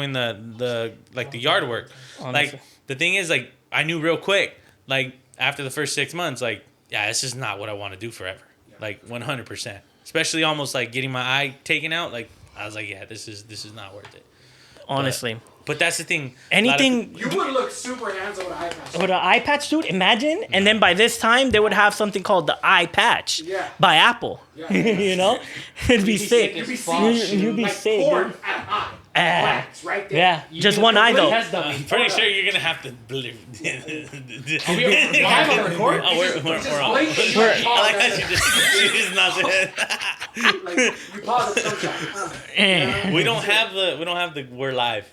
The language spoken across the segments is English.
doing the like the yard work. Honestly. Like the thing is, like I knew real quick, like after the first 6 months, like yeah, this is not what I want to do forever. Like 100%. Especially almost like getting my eye taken out. Like I was like, yeah, this is not worth it. Honestly. But that's the thing. Anything You would look super handsome with an eye patch. with an eye patch, dude. Imagine, and then by this time they would have something called the eye patch by Apple. Yeah. You know, it'd be sick. You'd be You'd be like sick, porn dude. at an eye. Ah. It's right there. Yeah, just one eye though. I'm pretty sure you're gonna have to. We have a record? Oh, we're on. We're- I like how she just nods her head. Like, you pause at some shot. We don't have the we're live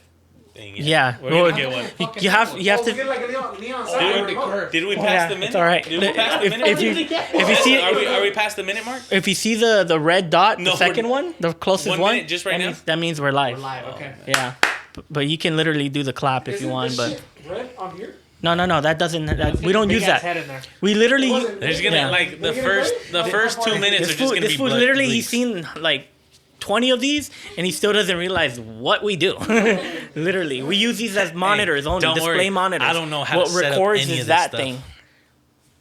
thing yet. Yeah, We're well, gonna get one. you have Oh, to. we get like a neon sign. Dude, did we Yeah, pass the minute? it's all right. Did we pass the If minute? you if you see Are we past the minute mark? if you see the red dot, No, the second we're- one, the closest 1 one, minute just right that now? means, that means we're live. We're live, okay. Yeah, but you can literally do the clap if you want. But Red on here? no, that doesn't. We don't use that. Head in there. We literally. There's gonna Yeah. like the We're gonna first play? 2 minutes This are just fool, gonna be blood literally, bleeds. he's seen like 20 of these, and he still doesn't realize what we do. Literally, we use these as monitors only, don't display worry. monitors. I don't know how what to set up records any is of this that stuff. thing.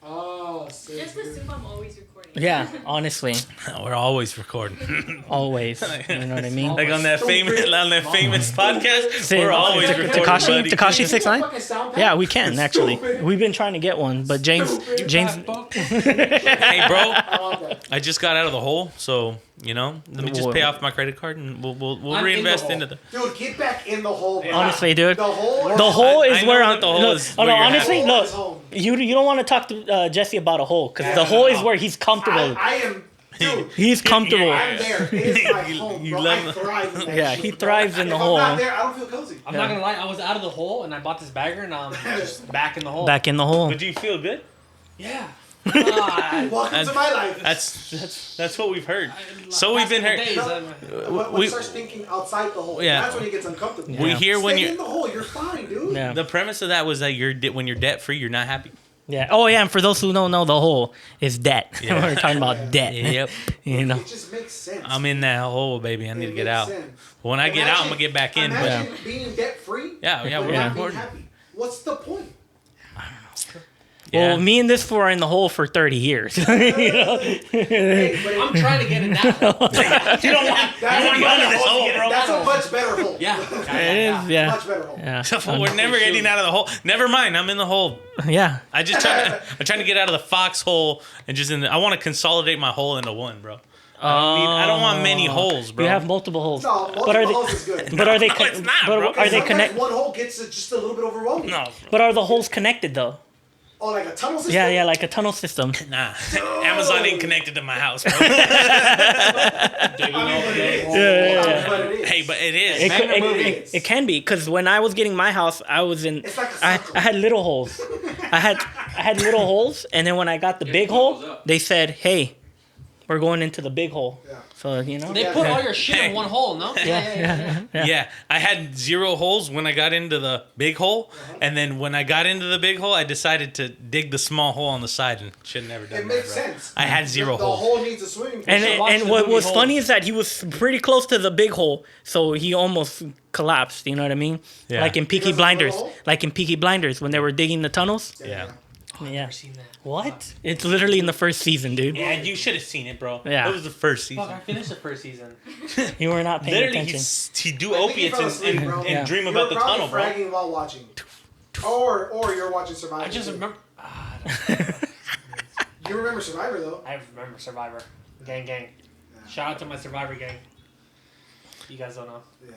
Oh, sick. Just assume I'm always recording. Yeah, honestly, We're always recording. always. You know what I mean? Like on that famous podcast, Say- we're always Taka- recording. Takashi- buddy. Takashi 69? Fucking sound pack? Yeah, we can actually. Stupid. We've been trying to get one, but James, Hey, bro, I want that. I just got out of the hole, so you know, let me just pay off my credit card and we'll reinvest into the. Dude, get back in the hole, bro. honestly, dude, The hole. the hole I is know where that I'm. the hole No, is oh, no, where you're honestly, happy. no. Hole is home. You don't want to talk to Jesse about a hole because the hole is where he's comfortable. I am. Dude, He's comfortable. I'm there. It is my home, You bro. love- I thrive in that Yeah, shit, he bro. thrives in the If hole. I'm not there, I don't feel cozy. I'm not gonna lie, I was out of the hole and I bought this bagger and I'm just back in the hole. Back in the hole. But do you feel good? Yeah. Welcome to my life. That's what we've heard. So we've been heard. When he starts thinking outside the hole, Yeah. that's when he gets uncomfortable. We hear when Stay you. in the hole, you're fine, dude. Yeah. The premise of that was that when you're debt free, you're not happy. Yeah. Oh yeah, and for those who don't know, the hole is debt. Yeah. We're talking about debt. Yep. You know. It just makes sense. I'm in that hole, baby. I need to get makes out. sense. But when I get out, I'm gonna get back in. But Imagine being debt free. yeah, but we're not being recording. happy. What's the point? Yeah. Well, me and this fool are in the hole for 30 years. You know? Hey, but I'm trying to get in that hole. You don't want. that's, You want to go to this hole, bro. that's a much better hole. Yeah. It is, yeah. Much better hole. Yeah. We're never getting out of the hole. Never mind. I'm in the hole. Yeah. I'm trying to get out of the foxhole and just I want to consolidate my hole into one, bro. I don't want many holes, bro. You have multiple holes. No, multiple but are holes they is good. but are they No, it's not, bro. but are they Sometimes connect one hole gets just a little bit overwhelming. No, but are the holes connected though? Oh, like a tunnel system? Yeah, like a tunnel system. nah. Amazon ain't connected to my house, bro. I mean, but it is. Yeah. But it is. Hey, but it is. It can be because when I was getting my house, I was in. It's like a I circle. had little holes. I had little holes, and then when I got the big hole, they said, "Hey, we're going into the big hole." Yeah. So you know. They put all your shit in one hole, no? Yeah, I had 0 holes when I got into the big hole, and then when I got into the big hole, I decided to dig the small hole on the side, and should have never done It that, makes bro. sense. I had 0 The holes. hole needs a swimming pool. And the what movie was Hole. funny is that he was pretty close to the big hole, so he almost collapsed. You know what I mean? Yeah. Like in Peaky Because of the Blinders, hole? like in Peaky Blinders when they were digging the tunnels. Yeah. Yeah. Seen that. What? It's literally in the first season, dude. Yeah, you should have seen it, bro. Yeah. That was the first season. Fuck, I finished the first season. You were not paying Literally, attention. he'd do I think you opiates fell asleep, bro. and Yeah. dream You about were the probably tunnel, bro. fragging while watching. Or you're watching Survivor. I just too. remember. You remember Survivor, though. I remember Survivor. Gang. Shout out to my Survivor gang. You guys don't know. Yeah,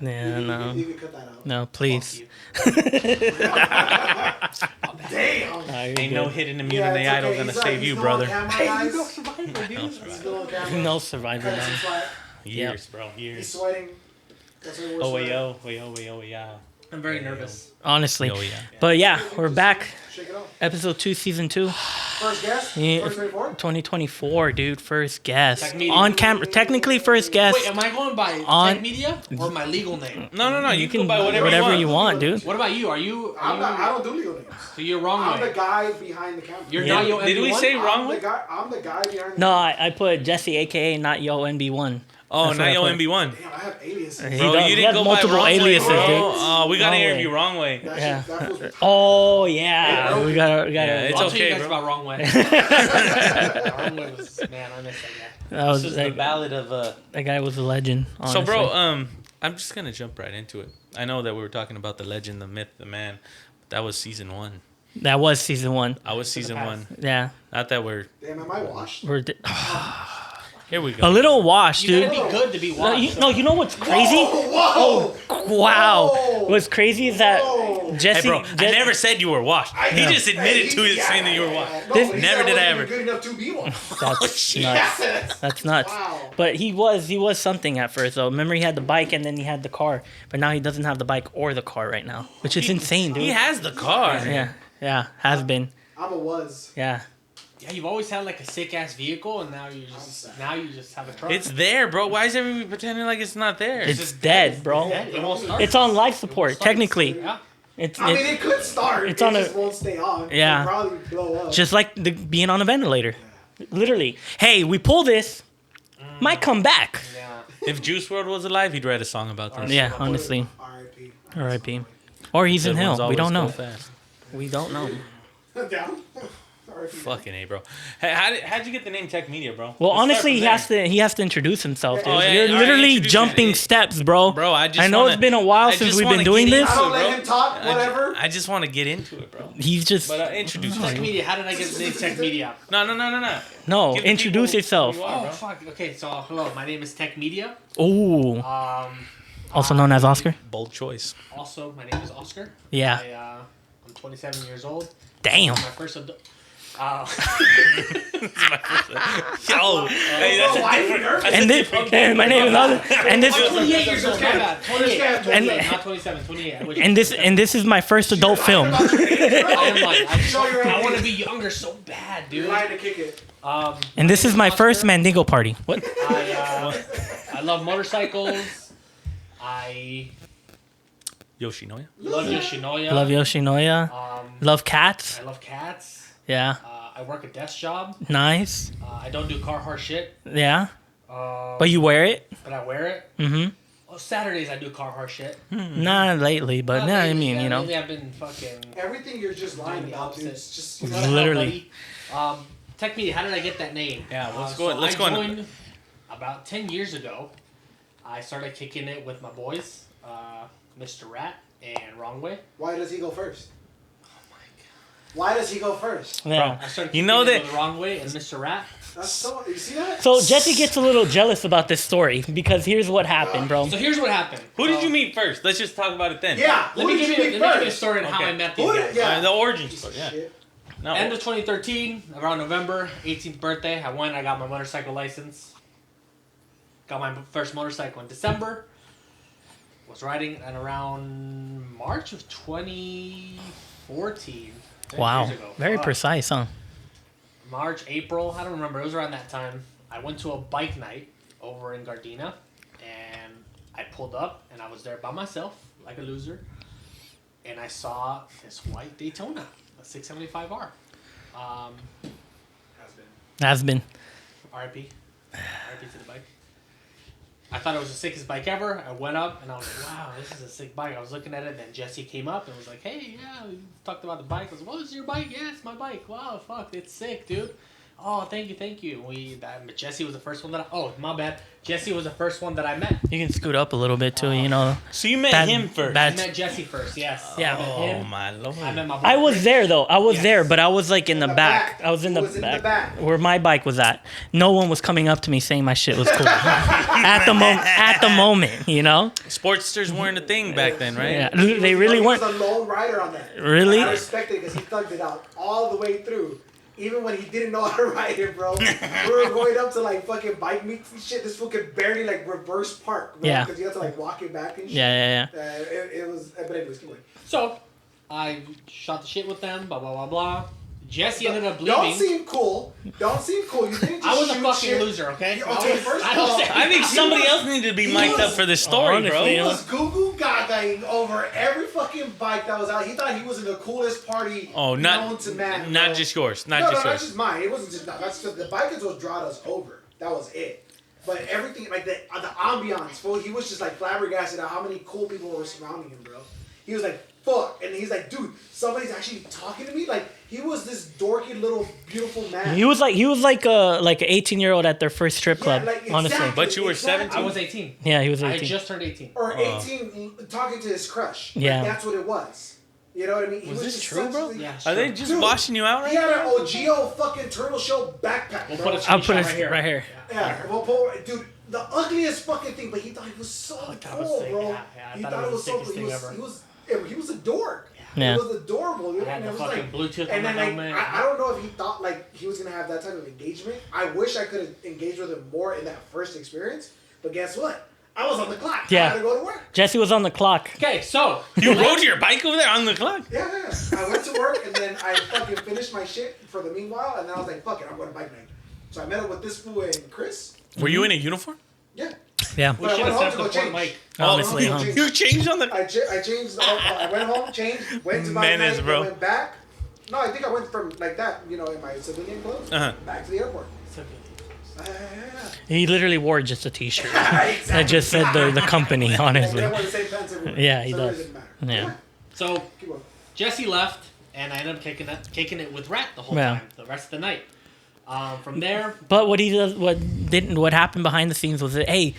no. Yeah, no, You can cut that out. no, please. Damn. Ain't no hidden Yeah, immunity it's idol okay. gonna He's save he's you, still brother. on camera, Hey, guys. you know Survivor, dude. He's still on camera. No Survivor. Cuts Man. his slack. Years, bro. He's Years. sweating. That's what we're Oh, sweating. yeah. I'm very nervous. Honestly. Oh, yeah. But yeah, we're back. Shake it off. Episode 2, Season 2. First guest? Yeah. 2024? 2024, dude. First guest. Tekmedia. On camera. Technically, first guest. Wait, am I going by On- Tekmedia or my legal name? No. You can go by whatever you want, dude. What about you? Are you? I don't do legal names. So you're wrong I'm the way. guy behind the camera. You're Yeah. not your Did we MB1? say wrong way? I'm the guy behind the No, I put Jesse, aka not Yo NB1. Oh, That's what I Nayo put. MB1. Damn, I have aliases. He Bro, does. you He didn't has go multiple by wrong aliases, way, bro. dude. Oh, we got to Wrong interview way. wrong way. That Yeah. shit, that was Oh yeah, Hey, bro. we got. Yeah, it's I'll tell you okay, guys bro. about wrong way. Wrong way was, man, I miss that guy. That was This is the that, ballad of that guy was a legend. Honestly. So, bro, I'm just gonna jump right into it. I know that we were talking about the legend, the myth, the man. But that was season 1. that was season 1. I was season past. 1. Yeah, Not that we're. Damn, am I washed? we're Here we go. a little washed, You dude. gotta be good to be No, washed. you know what's crazy? Whoa! Wow, Whoa! what's crazy is that Whoa. Jesse. Hey, bro, I never said you were washed. He just admitted to it, saying that you were washed. No, This- he never said did I wasn't ever. even good enough to be one. That's shit. nuts. Yes. That's nuts. Wow. But he was something at first though. Remember he had the bike and then he had the car, but now he doesn't have the bike or the car right now, which is insane, dude. He has the car. Yeah, has been. I'm a was. Yeah, Yeah, you've always had like a sick ass vehicle, and now you just have a truck. It's there, bro. Why is everybody pretending like it's not there? it's dead, bro. It won't start. It's on life support, start. technically. Yeah. It's I mean, it could start. it's it on just a- won't stay on. Yeah. It'll probably blow up. just like being on a ventilator. Literally. Hey, we pull this, might come back. Yeah. If Juice WRLD was alive, he'd write a song about this. Yeah, honestly. R.I.P. R.I.P. Or he's in Good hell. ones We always don't go know. fast. We don't know. Down. R.I.P. Fucking A, bro. Hey, how'd you get the name Tekmedia, bro? Well, Let's honestly, start from he has to introduce himself. Dude. Oh, yeah, You're all right, literally introduce jumping it. steps, bro. Bro, I just I know wanna- it's been a while I since just we've wanna been doing get this. I don't bro. let him talk, whatever. I just want to get into it, bro. He's just But introduce Tech yourself. Media. How did I get the name Tech Media? No. no. Give the Introduce people yourself. who you are, Oh bro. fuck. Okay, so hello, my name is Tech Media. Ooh, also known as Oscar. Bold choice. Also, my name is Oscar. Yeah. I'm 27 years old. Damn. My first adult. Yo, hey, that's Bro, a why are you different. nervous? That's And a this, different. and my name is Oscar. And this, 28 years old. My bad. 28. And- Not 27. 28. I wish. and this is my first adult film. I am like, Show your I want to age. be younger so bad, You're dude. lying to kick it. And this is my first Mandingo party. What? I love motorcycles. I Yoshinoya. love Yoshinoya. Love Yoshinoya. Love cats. I love cats. Yeah. I work a desk job. Nice. I don't do Carhartt shit. Yeah. But But you wear it? I wear it. Mm-hmm. Oh, Saturdays I do Carhartt shit. Not lately, but Not yeah, I lately, mean, yeah, you know. lately I've been fucking Everything you're just lying doing the about, dude. opposite. It's just What the hell, Literally. buddy? Tech Media, how did I get that name? Yeah, let's So go. Let's I go. joined about 10 years ago. I started kicking it with my boys, Mr. Rat and Wrong Way. Why does he go first? Why does he go first? Yeah. I started You kicking know it that- with Wrong Way and Mr. Rat. That's so. You see that? So Jesse gets a little jealous about this story because here's what happened, bro. So here's what happened. Who did you meet first? Let's just talk about it then. Yeah. Let who me did give you you meet let me give you a first? story on how Okay. I met these Who guys. did, yeah. The origin story. Yeah. Shit. No. End of 2013, around November, 18th birthday, I got my motorcycle license. Got my first motorcycle in December. Was riding at around March of 2014. 10 Wow. years ago. Very Fuck. precise, huh? March, April, I don't remember. It was around that time. I went to a bike night over in Gardena, and I pulled up, and I was there by myself, like a loser, and I saw this white Daytona, a 675R. Has been. RIP. RIP to the bike. I thought it was the sickest bike ever. I went up and I was like, wow, this is a sick bike. I was looking at it, and then Jesse came up and was like, hey, yeah, we talked about the bike. I was like, what is your bike? Yeah, it's my bike. Wow, fuck, it's sick, dude. Oh, thank you. Jesse was the first one my bad. Jesse was the first one that I met. You can scoot up a little bit too, you know. So you met Bad- him first. bad- I met Jesse first, yes. Yeah. I met Oh him. my lord. I met my boy I was Chris. there though. I was Yes. there, but I was like in the the back. back. I was in the Who was in the back, back? where my bike was at. No one was coming up to me saying my shit was cool. At the moment, you know. Sportsters weren't a thing back then, right? Yeah, they really He weren't. was a lone rider on that. Really? I respect it because he thugged it out all the way through. Even when he didn't know how to ride it, bro. We were going up to like fucking bike meets and shit. This fool could barely like reverse park, bro. Yeah. Because you had to like walk it back and shit. Yeah. It was, but anyways, keep going. So, I shot the shit with them, blah, blah, blah, blah. Jesse ended up Don't leaving. seem cool. Don't seem cool. You didn't just I was a shoot fucking shit. loser, okay? Okay, first of I don't all, say- I think somebody else needed to be mic'd up for this story, Honestly, He bro. was goo-goo gagaing over every fucking bike that was out. He thought he was in the coolest party Oh, known to man. not bro. just yours. No, Not just not yours. just mine. It wasn't just that. That's just the bikers was drawed us over. That was it. But everything, like the ambiance, fool, he was just like flabbergasted at how many cool people were surrounding him, bro. He was like, fuck. And he's like, dude, somebody's actually talking to me? Like, he was this dorky little beautiful man. He was like an 18-year-old at their first strip club, like, honestly. exactly, But you were 17. I was 18. Yeah, he was I 18. just turned 18. Or 18 talking to his crush. Like, Yeah. that's what it was. You know what I mean? He Was this just true, such bro? a- Yeah. Are they just Dude, washing you out right He had now? an OGO fucking Turtle Show backpack, We'll bro. put a I'll put screenshot it right here. right here. Yeah, well, dude, the ugliest fucking thing, but he thought he was so that was cool, sick, bro. yeah, I He thought thought it it was was the so sickest cool. thing He was a dork. Yeah. It was adorable, dude. I had And the it was fucking like, Bluetooth on and my then like, helmet. I don't know if he thought like he was gonna have that type of engagement. I wish I could have engaged with him more in that first experience. But guess what? I was on the clock. Yeah. I had to go to work. Jesse was on the clock. Okay, so You rode your bike over there on the clock? Yeah. I went to work and then I fucking finished my shit for the meanwhile, and then I was like, fuck it, I'm going to bike night. So I met up with this fool and Chris. Were you in a uniform? Yeah. Yeah. we But I should went have home set to up go the front change. mic. Honestly, Oh, huh? change. You changed on the... I changed. I went home, changed, went to my Menace, night, bro. went back. No, I think I went from like that, you know, in my civilian clothes, Uh-huh. back to the airport. He literally wore just a t-shirt Exactly. that just said the company, Yeah, we honestly. don't wear the same pants everywhere. Yeah, he so does. It doesn't matter. Yeah. So Keep going. Jesse left, and I ended up kicking it with Rat the whole Yeah. time, the rest of the night. From there, But what happened behind the scenes was that, hey,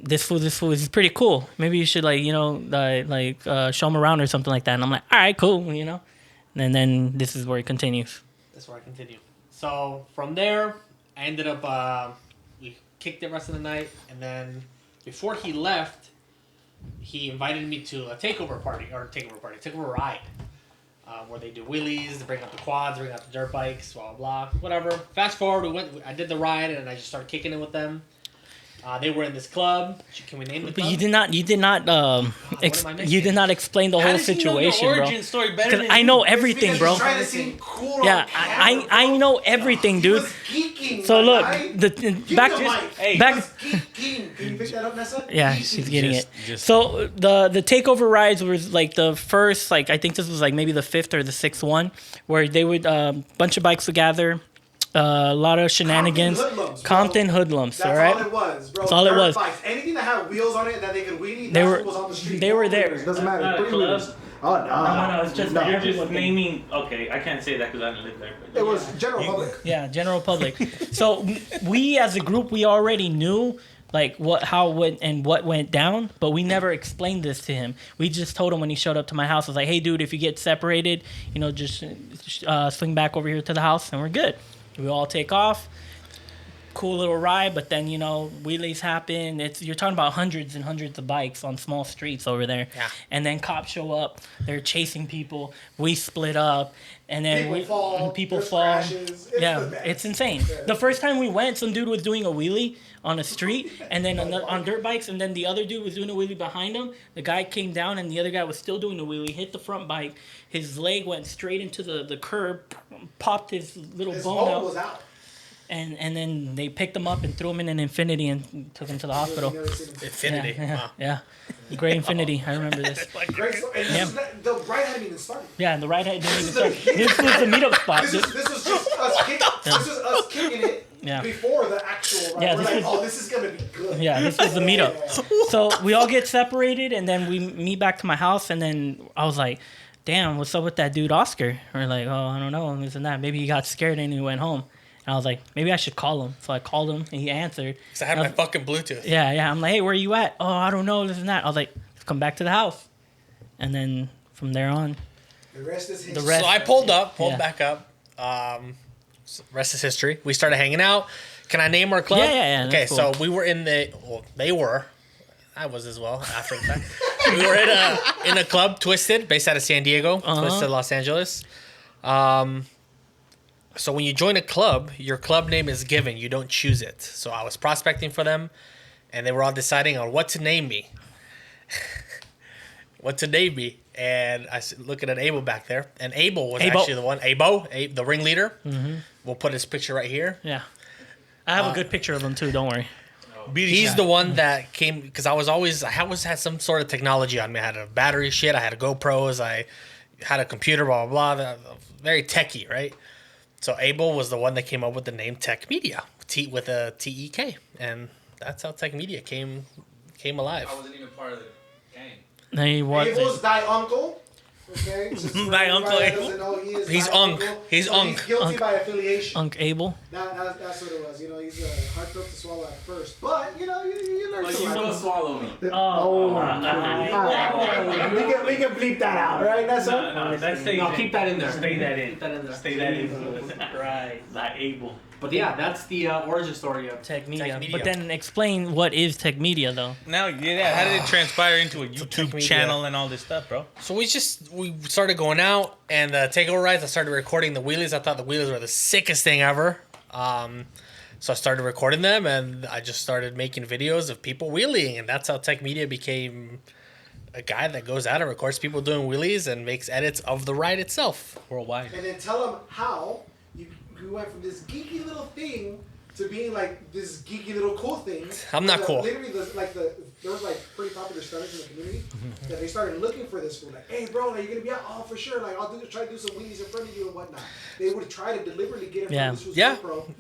this fool is pretty cool. Maybe you should show him around or something like that. And I'm like, all right, cool, And then this is where it continues. that's where I continue. So from there, I ended up we kicked the rest of the night, and then before he left, he invited me to a takeover ride. Where they do wheelies, they bring up the quads, bring up the dirt bikes, blah blah blah, whatever. Fast forward, I did the ride, and I just started kicking it with them. They were in this club. Can we name the But club? you did not what am I missing? you did not explain the How whole does he know situation, your bro. origin story better Because than I you? know It's everything, because bro. he's trying to seem cool on Yeah, camera, I bro. know everything, He dude. was geeking. So my look, guy. the Give back me the mic. Hey. He back. was geeking. Can you pick that up, Nessa? Yeah, Geeking. she's getting Just- it. just- So the takeover rides was like the first, like I think this was like maybe the fifth or the sixth one, where they would bunch of bikes would gather, a lot of shenanigans. Compton hoodlums, bro. Compton hoodlums, That's all right. all it was, bro. That's all it Dirt was. Bikes. Anything that had wheels on it that they could wheelie, They that's were- what was on the street. they were there. It doesn't matter. Not a Pretty club. wheels. Oh no. it's just No. You're just naming... Okay, I can't say that because I didn't live there. But It was general public. Yeah, general public. So we as a group, we already knew like what went down, but we never explained this to him. We just told him when he showed up to my house, I was like, hey dude, if you get separated, just swing back over here to the house and we're good. We all take off. Cool little ride, but then wheelies happen. You're talking about hundreds and hundreds of bikes on small streets over there. Yeah. And then cops show up. They're chasing people. We split up, and then people there's fall. crashes. It's the Yeah, best. it's insane. Yeah. The first time we went, some dude was doing a wheelie on a street, and then on dirt bikes, and then the other dude was doing a wheelie behind him. The guy came down, and the other guy was still doing a wheelie. Hit the front bike. His leg went straight into the curb, popped his little His bone bone out. was out. And then they picked him up and threw him in an Infinity and took him to the hospital. You never seen him. Infinity. Yeah, yeah. Gray Infinity. I remember this. Great story. And this is the ride hadn't even started. Yeah, and the ride didn't even start. This was the meetup spot. This was just us kicking it Yeah. before the actual ride. Yeah, We're this like, was- oh, this is gonna be good. Yeah, this was the meetup. So we all get separated, and then we meet back to my house, and then I was like, damn, what's up with that dude Oscar? We're like, oh, I don't know, and this and that. Maybe he got scared and he went home. And I was like, maybe I should call him. So I called him, and he answered. Because I had my fucking Bluetooth. Yeah. I'm like, hey, where you at? Oh, I don't know, this and that. I was like, let's come back to the house. And then from there on, The rest is history. The rest- So I pulled Yeah. back up. Rest is history. We started hanging out. Can I name our club? Yeah, Okay, that's cool. so we were they were. I was as well after the fact. We were in a club, Twisted, based out of San Diego, Twisted, Los Angeles. So when you join a club, your club name is given. You don't choose it. So I was prospecting for them, and they were all deciding on what to name me. And I was looking at Abel back there, and Abel was actually the one. The ringleader. Mm-hmm. We'll put his picture right here. yeah. I have a good picture of him, too. Don't worry. He's the one that came because I always had some sort of technology on me. I had a battery shit. I had a GoPros. I had a computer. Blah blah blah. Very techie, right? So Abel was the one that came up with the name Tekmedia, with a TEK, and that's how Tekmedia came alive. I wasn't even part of the gang. No, he Abel's wasn't. thy uncle. Okay, just for Thy everybody uncle that Abel? doesn't know, he is He's thy Unc. uncle. He's So Unc. He's guilty Unc. by affiliation. Unc Abel. That's what it was. You know, he's a hard pill to swallow at first, but you know, you learn But to you will swallow me. we can bleep that out, right? That's No, keep that in there. Stay that in. Keep that in there. Stay that in. Right. Like Abel. But yeah, that's the origin story of Tekmedia. Tekmedia. But then explain what is Tekmedia though. Now, yeah, how did it transpire into a YouTube Tekmedia. channel and all this stuff, bro? So we started going out and takeover rides. I started recording the wheelies. I thought the wheelies were the sickest thing ever. So I started recording them, and I just started making videos of people wheeling, and that's how Tekmedia became a guy that goes out and records people doing wheelies and makes edits of the ride itself. Worldwide. And then tell them how you went from this geeky little thing to being like this geeky little cool thing. I'm not cool. Literally, there was like pretty popular studies in the community that they started looking for this food. Like, hey, bro, like, you're gonna be out? Oh, for sure. Like, try to do some wheelies in front of you and whatnot. They would try to deliberately get in front of this food's Yeah. GoPro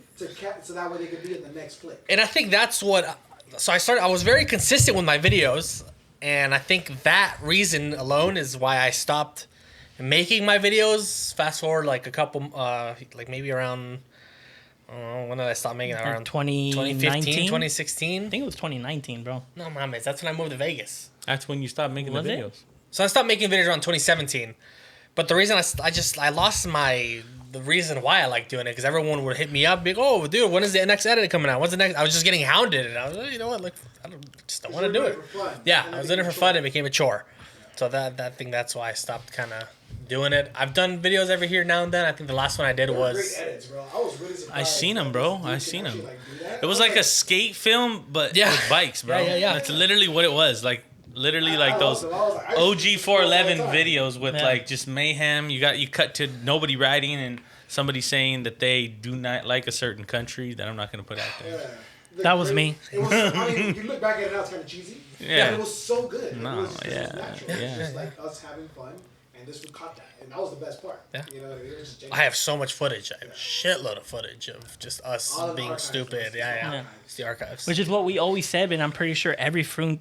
so that way they could be in the next flick. And I think that's what. So I was very consistent with my videos, and I think that reason alone is why I stopped making my videos. Fast forward like a couple, like maybe around. When did I stop making that? Around 2019? 2015, 2016? I think it was 2019, bro. No, mames, that's when I moved to Vegas. That's when you stopped making Was the it? videos. So I stopped making videos around 2017. But the reason I lost the reason why I like doing it, because everyone would hit me up, be like, oh, dude, when is the next edit coming out? When's the next? I was just getting hounded, and I was like, you know what, like, just don't want to do it. Yeah, I was in it for fun. It became a chore. So that's why I stopped kind of doing it. I've done videos every here now and then. I think the last one I did was. Great edits, bro. I was really surprised. I seen them, bro. I seen them. It was I like a skate film, but Yeah. with bikes, bro. Yeah. That's literally what it was. Like, literally, like those OG 411 videos with Yeah. like just mayhem. You cut to nobody riding and somebody saying that they do not like a certain country that I'm not gonna put out there. Yeah. That was me. It was, I mean, you look back at it now, it's kind of cheesy. Yeah. But it was so good. No, it was just, yeah, it was natural. yeah. It was just like us having fun, and this would caught that. And that was the best part. Yeah. You know, it was just I genuine. have so much footage. I have a shitload of footage of just us All of the being archives, stupid. bro. Yeah. Yeah. It's the archives. Which is what we always said, and I'm pretty sure every friend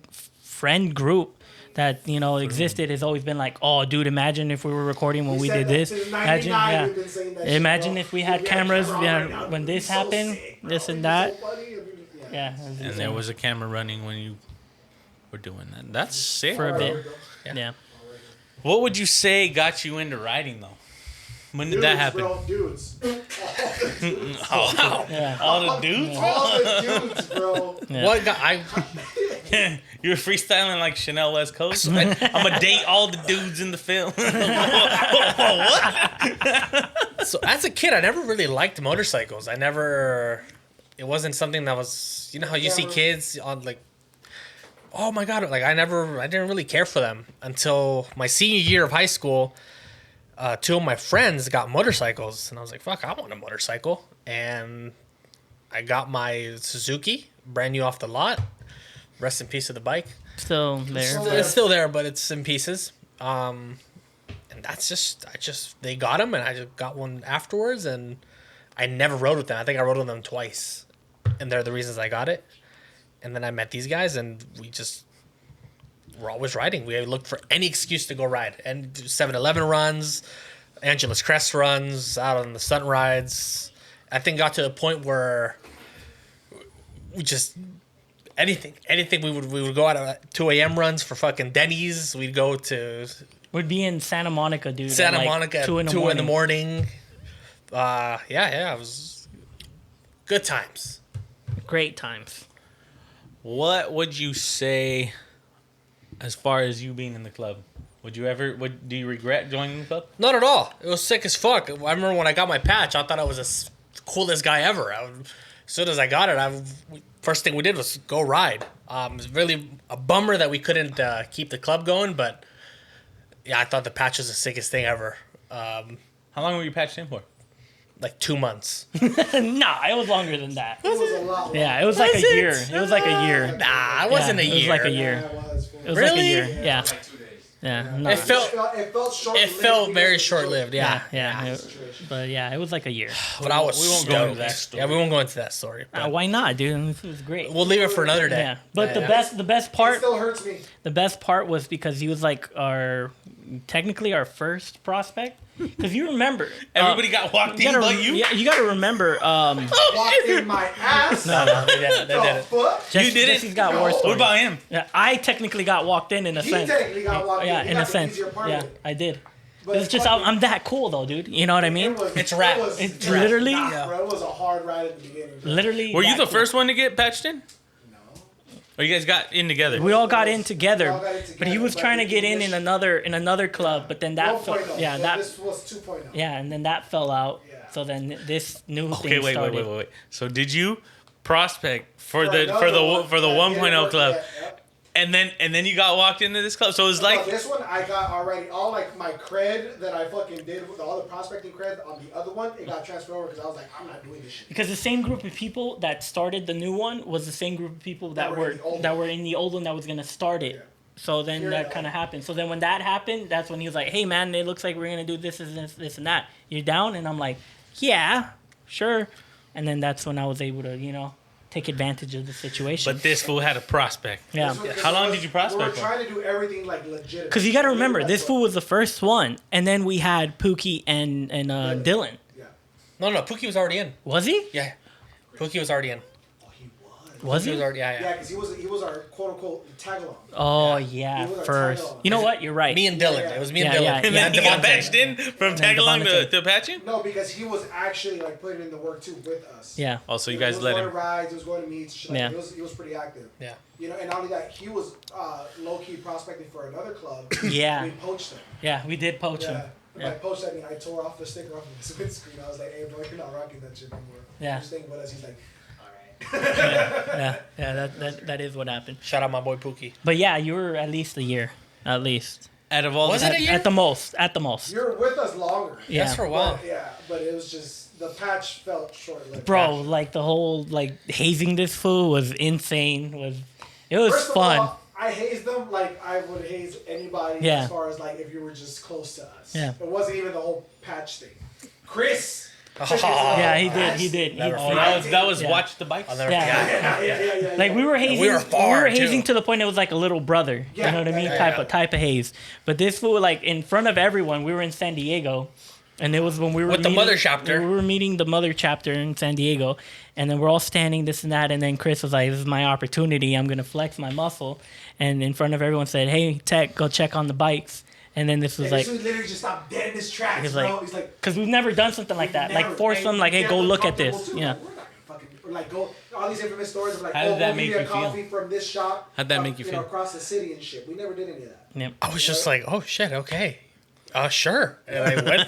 group that existed has always been like, oh, dude, imagine if we were recording when we said did that this. since Imagine, 99, we've been saying that shit, Imagine bro. if we had If cameras, a camera right now, when it'd be this so happened, sick, bro. this It'd and be that. so funny. Yeah, And there was a camera running when you were doing that. That's sick. for a bro. bit. Yeah. What would you say got you into riding though? When did that happen? Bro, dudes. Oh, wow. Yeah. All the dudes? All the dudes, bro. Yeah. What guy? You were freestyling like Chanel West Coast? I'm going to date all the dudes in the film. So as a kid, I never really liked motorcycles. It wasn't something that was, you know how you see kids on like, oh my God, like I didn't really care for them until my senior year of high school. Two of my friends got motorcycles, and I was like, fuck, I want a motorcycle. And I got my Suzuki, brand new off the lot. Rest in peace to the bike. Still there. It's still there, but it's in pieces. And that's they got them, and I just got one afterwards, and I never rode with them. I think I rode with them twice, and they're the reasons I got it. And then I met these guys, and we're always riding. We looked for any excuse to go ride, and 7-Eleven runs, Angeles Crest runs, out on the stunt rides. I think got to a point where we just anything we would go out at 2 a.m. runs for fucking Denny's. We'd go to Would be in Santa Monica, dude. Santa at like Monica at 2 in the morning. Yeah, it was good times. Great times. What would you say as far as you being in the club? Do you regret joining the club? Not at all. It was sick as fuck. I remember when I got my patch, I thought I was the coolest guy ever. As soon as I got it, first thing we did was go ride. It was really a bummer that we couldn't keep the club going, but yeah, I thought the patch was the sickest thing ever. How long were you patched in for? Like 2 months. Nah, it was longer than that. It was a lot longer. Yeah, it was like Was a it? year. It was like a year. Nah, it wasn't a year. It was like a year. Yeah, it was. It was like a Really? year. Yeah. Like 2 days. Yeah, no. It felt short. it felt very short lived. Yeah. But yeah, it was like a year. But I was We won't go into that stoked. story. Yeah, we won't go into that story. But Why not, dude? This was great. we'll leave it for another day. Yeah, but the Yeah. best It part, still hurts me. the best part was because he was like technically our first prospect. Because you remember, Everybody got walked in but you. Yeah, you got to remember. Walked in my ass. No, they did it. They did it. Fuck. You didn't? Jesse's got No. worse What stories. about him? Yeah, I technically got walked in a He sense. technically got walked Yeah, in. He in a got the sense. easier part Yeah, of it. I did. But It's just fucking- I'm that cool though, dude. You know what I mean? It's a wrap. It's literally, Bro, it was a hard ride at the beginning. Bro. literally. Were you that the cool. first one to get patched in? No. Or you guys got in together? We all got in together, We all got in but he together, was but trying to the get in initial- another club, but then that fell, 1.0. yeah So that This was 2.0. yeah, and then that fell out. Yeah. So then this new Okay, thing wait. started. So did you prospect for the another one. for the Yeah, 1.0 club, yeah, yep. and then you got walked into this club? So it was like this one I got already all like my cred that I fucking did with all the prospecting cred on the other one. It got transferred over because I was like, I'm not doing this shit. Because the same group of people that started the new one was the same group of people that were in the old one that was gonna start it. Yeah. So then Here that it kind of happened. So then when that happened, that's when he was like, "Hey man, it looks like we're gonna do this and that. You're down?" And I'm like, "Yeah, sure." And then that's when I was able to take advantage of the situation. but this fool had a prospect. Yeah. How long did you prospect We were for? trying to do everything like legit. Because you got to remember, this fool was the first one, and then we had Pookie and Dylan. Yeah. No, Pookie was already in. Was he? Yeah. Pookie was already in. Oh, he was. Was He was he? already. Yeah, because he was our quote unquote tag along. Oh yeah, He was our first. tag-along. You know what? You're right. Me and Dylan. Yeah. It was me and Yeah, Dylan. yeah, And yeah. then he got Devontae. patched in from tag along to patching? No, because he was actually like putting in the work too with us. Yeah. Oh, so you He guys was let going him. to rides, he was going to meets, shit like Yeah. that. He was pretty active. Yeah. And not only that, he was low key prospecting for another club. Yeah. We poached him. Yeah, we did poach Yeah. him. By poached, I mean I tore off the sticker off of his windscreen. I was like, "Hey, bro, you're not rocking that shit anymore." Yeah. You're staying with us. He's like, Yeah. That is what happened. Shout out my boy Pookie. But yeah, you were at least a year, at least. Out of all Was the it a year? At the most. "You're with us longer." Yeah. That's for a while. But it was just the patch felt short-lived. Bro, like the whole hazing this fool was insane. It was First fun. of all, I hazed them like I would haze anybody Yeah. as far as like if you were just close to us. Yeah. It wasn't even the whole patch thing. Chris. Yeah, he did. Never Oh, forget. that was Yeah. watch the bikes. I'll never Yeah. forget. Yeah. Like we were hazing, we were far, hazing too. to the point it was like a little brother. Yeah, You know what I mean? yeah, Type of haze. But this fool, like in front of everyone, we were in San Diego, and it was when we were With the meeting- mother chapter. We were meeting the mother chapter in San Diego, and then we're all standing this and that, and then Chris was like, "This is my opportunity. I'm gonna flex my muscle," and in front of everyone said, "Hey, Tech, go check on the bikes." And then this was And like, this dude literally just stopped dead in his tracks, He's bro. like- He's like, because we've never done something like that. Like force them, like, "Hey, go look at this." Yeah. We're not gonna fucking, we're like, go all these infamous stories of like, How did that go make get me you a feel? coffee from this shop. How'd that make you feel? Across the city and shit. We never did any of that. Yep. I was just like, oh shit, okay. Sure. And I went.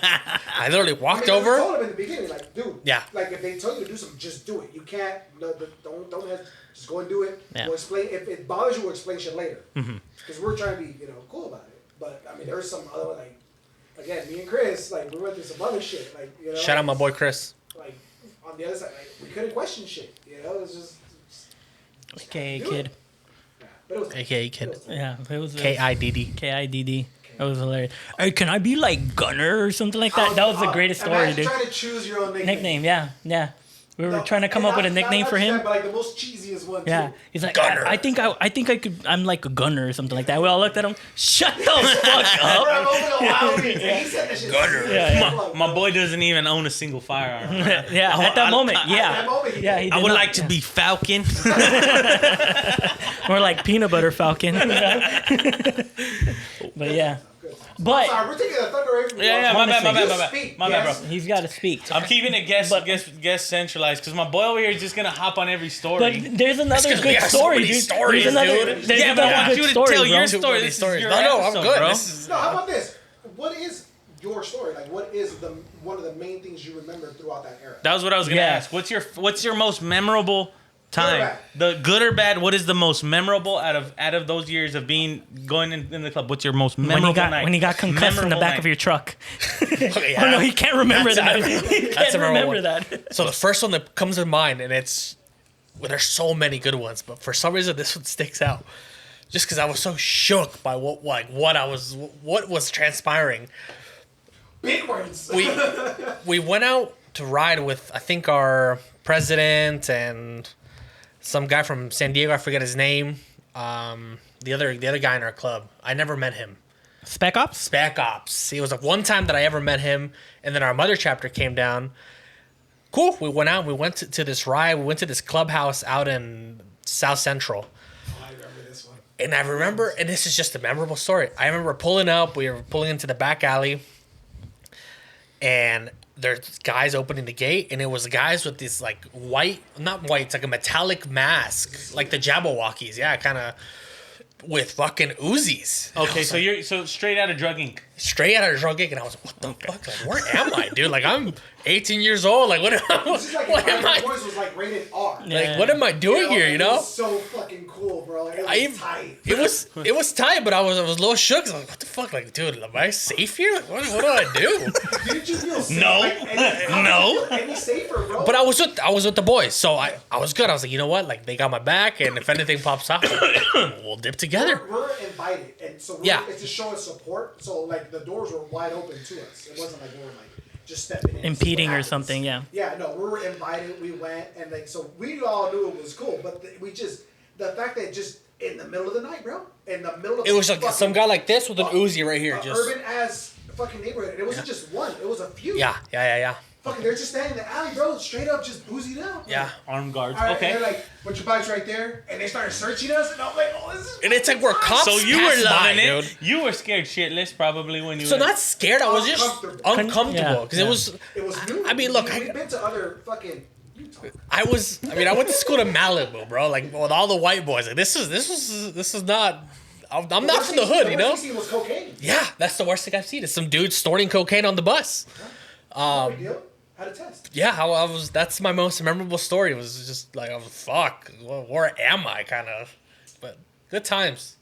I literally walked I over. told him in the beginning, like, dude. Yeah. Like, if they tell you to do something, just do it. You can't. Don't have. Just go and do it. Yeah. We'll explain. If it bothers you, we'll explain shit later. Mm-hmm. Because we're trying to be, cool about it. But I mean, there's some other one, like, again, me and Chris, like, we went through some other shit, like, Shout out my boy Chris. Like, on the other side, like, we couldn't question shit. It's just. AKA do kid. it. Yeah. But it was. AKA kid. It was Yeah, it was KIDD. KIDD. That was hilarious. Hey, can I be like Gunner or something like that? That was the greatest story, imagine dude. Trying to choose your own Nickname, yeah. We were No, trying to come and up with a not- nickname not for just him. that, but like the most cheesiest one. Yeah, Too. he's like, Gunner. I think I could. I'm like a gunner or something like that. We all looked at him. Shut the fuck Bro, I'm up. over the wild and he said that shit. Gunner. Yeah, My boy doesn't even own a single firearm. Yeah, at that moment, At yeah, that moment, he yeah. did. He I did would not- like to be Falcon. More like peanut butter falcon. But yeah, but Sorry, we're taking the thunder away from you. Yeah, my bad, Speak, my bad, yes. bro. he's got to speak. I'm keeping it guest centralized because my boy over here is just gonna hop on every story. But there's another 'cause we good have so story, many dude. stories, There's another, dude. there's yeah, but I another want good you to story, tell bro. your story. This is your No, I'm episode, good. bro. This is No, how about this? What is your story? Like, what is one of the main things you remember throughout that era? That was what I was gonna Yeah. ask. What's your most memorable time? bad. The good or bad? What is the most memorable out of those years of going in the club? What's your most memorable night? When he got concussed in the Memorable back night. of your truck. Okay, Oh no, he can't remember That's that. a- He that's can't a memorable remember one. that. So the first one that comes to mind, and it's, well, there's so many good ones, but for some reason this one sticks out. just because I was so shook by what was transpiring. Big words. We went out to ride with, I think, our president and some guy from San Diego. I forget his name. The other guy in our club. I never met him. Spec Ops? Spec Ops. It was like one time that I ever met him, and then our mother chapter came down. Cool. We went out. We went to this ride. We went to this clubhouse out in South Central. I remember this one. And I remember, and this is just a memorable story. I remember pulling up. We were pulling into the back alley, and there's guys opening the gate, and it was guys with this like not white, it's like a metallic mask, like the Jabberwockies, yeah, kind of with fucking Uzis. Okay, so you're straight out of Drug Inc. Straight out of Drug Inc. And I was like, what the fuck? Like, where am I, dude? Like, I'm 18 years old. Like, what This is like what if am Iron I? Boys was like rated R. Like, what am I doing here? You It know? was so fucking cool, bro. Like, it was tight. It was tight, but I was a little shook. I was like, what the fuck? Like, dude, am I safe here? Like, what do I do? Didn't you feel safe? No. Like, No. Any safer, bro? But I was with the boys, so I was good. I was like, you know what? Like, they got my back, and if anything pops out, we'll dip together. We're invited, and so it's to show us support. So like the doors were wide open to us. It wasn't like we were like just stepping in. Impeding and or see what something, happens. Yeah, no, we were invited. We went, and like so we all knew it was cool. But the fact that just in the middle of the night, bro, in the middle of It was like some guy like this with an Uzi right here, just urban ass fucking neighborhood. And it wasn't just one; it was a few. yeah. Fucking, they're just standing in the alley, bro, straight up, just boozied up. Yeah. Armed guards. All right, Okay. and they're like, "Put your bikes right there," and they started searching us, and I'm like, "Oh, this is." And it's like we're cops. So you were passed by, loving it. dude. You were scared shitless probably when you So were. not scared. I was just Uncomfortable. uncomfortable because Yeah. it was. It was new. I mean, look, we've been to other fucking Utah. I went to school in Malibu, bro. Like with all the white boys. Like this is not. I'm not from the hood, you know. The worst thing was cocaine. Yeah, that's the worst thing I've seen. Is some dude snorting cocaine on the bus. No big deal. Had a test. Yeah, I was. That's my most memorable story. It was just like, I was fuck. Where am I? Kind of. But good times.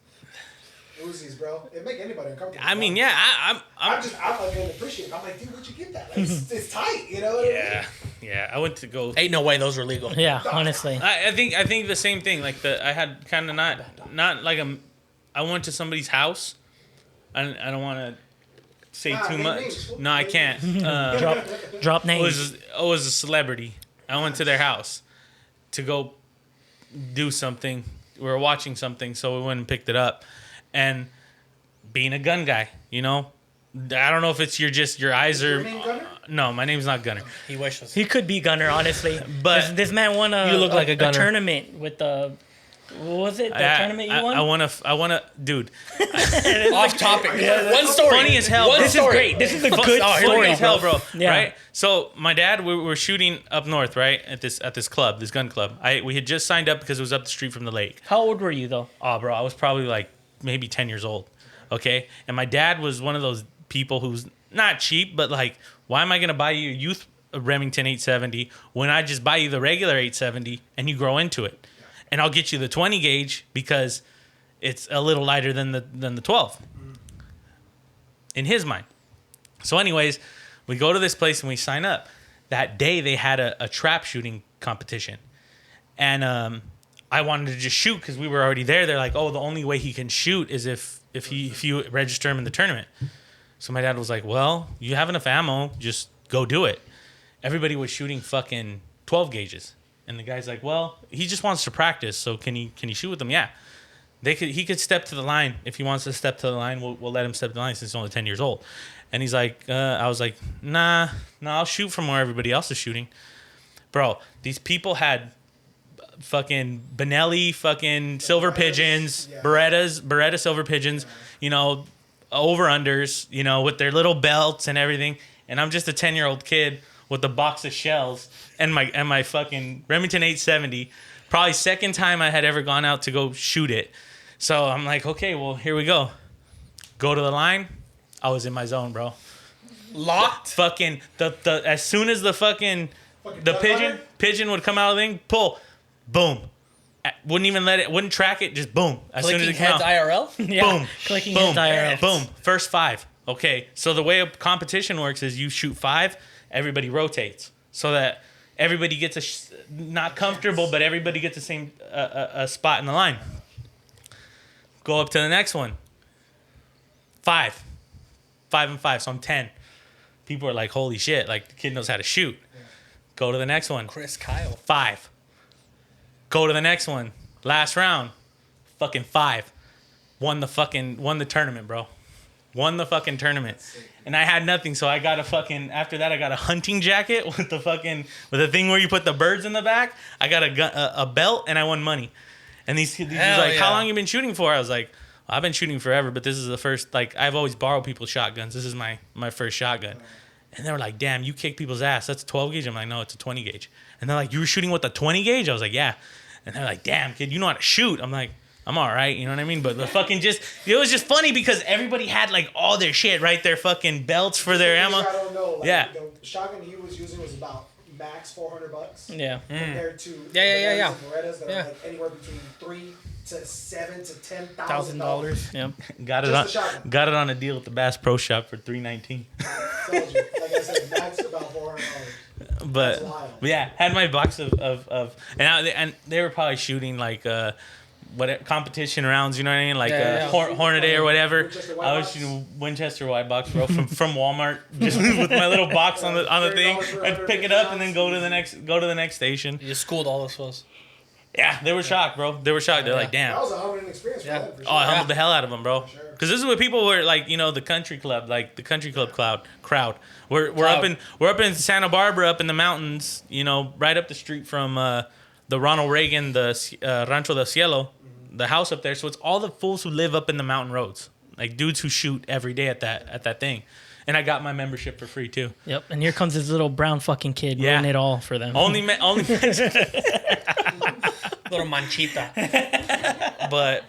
Uzis, bro. It make anybody uncomfortable. I mean, bro. yeah, I'm gonna appreciate it. I'm like, dude, where'd you get that? Like, it's tight, you know what I mean? yeah. I went to go. Ain't no way those were legal. Yeah, honestly. I think the same thing. Like I had kind of not like I went to somebody's house. I don't want to say too name much. names. No, I can't. Drop It names. was a celebrity. I went to their house to go do something. We were watching something, so we went and picked it up. And being a gun guy, you know, I don't know if it's your eyes Your are. name Gunner? No, my name's not Gunner. He wishes. He could be Gunner, honestly. But- this man won You look like a Gunner. tournament with the. What was it? The tournament you won? I want to, dude. Off topic. One story. Funny as hell. One This is story. great. This is a good Oh, here we story, Funny as hell, bro. Yeah. Right. So my dad, we were shooting up north, right, at this club, this gun club. We had just signed up because it was up the street from the lake. How old were you though? Oh, bro, I was probably like maybe 10 years old. Okay, and my dad was one of those people who's not cheap, but like, why am I gonna buy you a youth Remington 870 when I just buy you the regular 870 and you grow into it, and I'll get you the 20 gauge because it's a little lighter than the 12 in his mind. So, anyways, we go to this place and we sign up. That day they had a trap shooting competition, and I wanted to just shoot because we were already there. They're like, oh, the only way he can shoot is if you register him in the tournament. So my dad was like, well, you have enough ammo, just go do it. Everybody was shooting fucking 12 gauges. And the guy's like, well, he just wants to practice, so can he shoot with them? Yeah. He could step to the line. If he wants to step to the line, we'll let him step to the line since he's only 10 years old. And he's like, I was like, nah, I'll shoot from where everybody else is shooting. Bro, these people had fucking Benelli fucking silver pigeons, yeah. Beretta silver pigeons, you know, over-unders, you know, with their little belts and everything. And I'm just a 10-year-old kid with a box of shells and my fucking Remington 870. Probably second time I had ever gone out to go shoot it. So I'm like, okay, well, here we go. Go to the line. I was in my zone, bro. Locked. Fucking the as soon as the fucking the pigeon would come out of the thing, pull, boom. Wouldn't track it, just boom. As soon as Clicking it came heads out, IRL. Yeah. boom, Clicking boom, his IRL. boom. First 5. Okay, so the way a competition works is you shoot 5, everybody rotates, so that everybody gets not comfortable, but everybody gets the same a spot in the line. Go up to the next one. 5. 5 and 5, so I'm 10. People are like, holy shit, like the kid knows how to shoot. Go to the next one. Chris Kyle. 5. Go to the next one. Last round. Fucking 5. Won the tournament, bro. Won the fucking tournament. And I had nothing, so I got after that I got a hunting jacket with the thing where you put the birds in the back. I got a belt and I won money. And these was like, how long you been shooting for? I was like, I've been shooting forever, but this is the first, like, I've always borrowed people's shotguns. This is my first shotgun. And they were like, damn, you kick people's ass. That's a 12 gauge. I'm like, no, it's a 20 gauge. And they're like, you were shooting with a 20 gauge? I was like, yeah. And they're like, damn, kid, you know how to shoot. I'm like, I'm all right. You know what I mean? But the fucking it was just funny because everybody had like all their shit, right? Their fucking belts for their ammo. I don't know. Like, Yeah. The shotgun he was using was about max $400. Yeah. Compared to Yeah. Berettas that Yeah. are like anywhere between $3,000 to $7,000 to $10,000. $1,000. Yeah. Got it on a deal at the Bass Pro Shop for $319. Told you. Like I said, max about $400. But That's wild. yeah, had my box of and they were probably shooting like what competition rounds, you know what I mean, like Hornady or whatever. Winchester white I was box? shooting Winchester white box, bro, from Walmart, just with my little box on the thing. I'd pick it up and then go to the next station. You schooled all those fools. Yeah, they were shocked, bro. They were shocked. They're like, damn. That was a humbling experience for Yeah. them. For Oh, I sure. humbled the hell out of them, bro. Sure. Because this is what people were like, you know, the country club crowd. We're up in Santa Barbara, up in the mountains, you know, right up the street from the Ronald Reagan, the Rancho del Cielo, the house up there. So it's all the fools who live up in the mountain roads, like dudes who shoot every day at that thing. And I got my membership for free too. Yep. And here comes this little brown fucking kid Yeah. ruining it all for them. Only Little manchita. but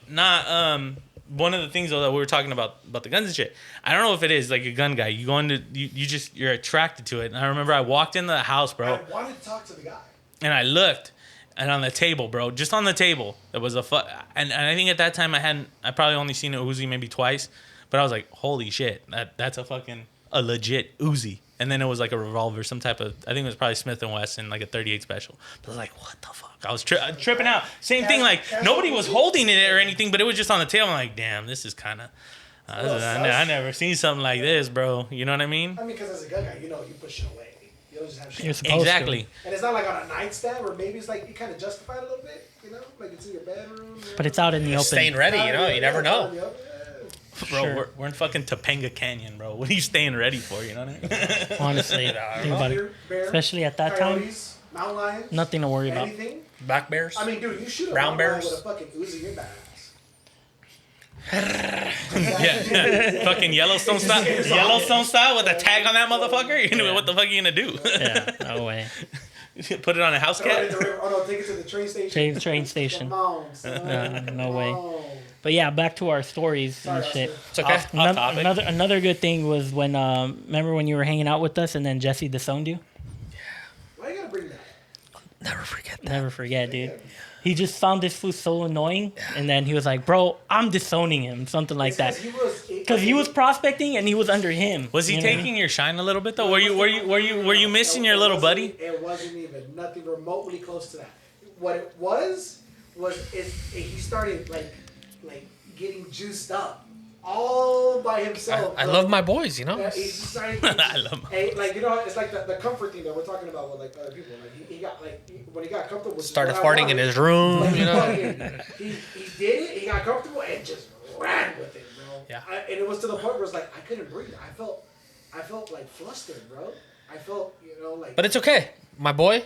not one of the things though that we were talking about the guns and shit. I don't know if it is like a gun guy. You go into you're attracted to it. And I remember I walked into the house, bro, I wanted to talk to the guy. and I looked, and on the table, bro, just on the table, there was and I think at that time I probably only seen a Uzi maybe twice, but I was like, holy shit, that's a legit Uzi. And then it was like a revolver, some type of, I think it was probably Smith & Wesson, like a 38 special. But I was like, what the fuck? I was tripping out. Same thing, like, nobody was holding it or anything, but it was just on the table. I'm like, damn, this is kind of, I never seen something like this, bro. You know what I mean? I mean, because as a gun guy, you know, you push it away. You don't just have shit. You're supposed Exactly. And it's not like on a nightstand where maybe it's like you kind of justify it a little bit, you know? Like it's in your bedroom. to. But it's out in the open. Staying ready, you know. You never know. Bro, Sure. we're in fucking Topanga Canyon, bro. What are you staying ready for? You know what I mean? Honestly. Think about it. Bear, Especially at that time, coyotes, mountain lions, nothing to worry about. anything. Black bears. I mean, dude, you shoot a Brown mountain lion bears. with a fucking Uzi in that Yeah. Fucking Yellowstone style with a tag on that motherfucker. You know what the fuck are you gonna do? Yeah, no way. Put it on a house Throw it in cat? the river. Oh no, take it to the train station. Train station. Come on, son. No way. Come on. But yeah, back to our stories and Sorry, shit. Oscar. It's okay. Off topic. Another good thing was when remember when you were hanging out with us and then Jesse disowned you? Why you gotta bring that up? Never forget that. Never forget, dude. He just found this fool so annoying, and then he was like, "Bro, I'm disowning him," something like that. Because he was prospecting and he was under him. Was he You know what I mean? taking your shine a little bit though? Were you missing your little buddy? It wasn't even nothing remotely close to that. What it was he started like getting juiced up all by himself. I bro. love my boys, you know. Yeah, he's just starting. I love my Hey, like you know, it's like the comfort thing that we're talking about with like other people. Like he got when he got comfortable. Which is Started what I farting in wanted, his room, like, you know. he did it. He got comfortable and just ran with it, bro. Yeah. And it was to the point where it's like I couldn't breathe. I felt like flustered, bro. I felt like. But it's okay, my boy.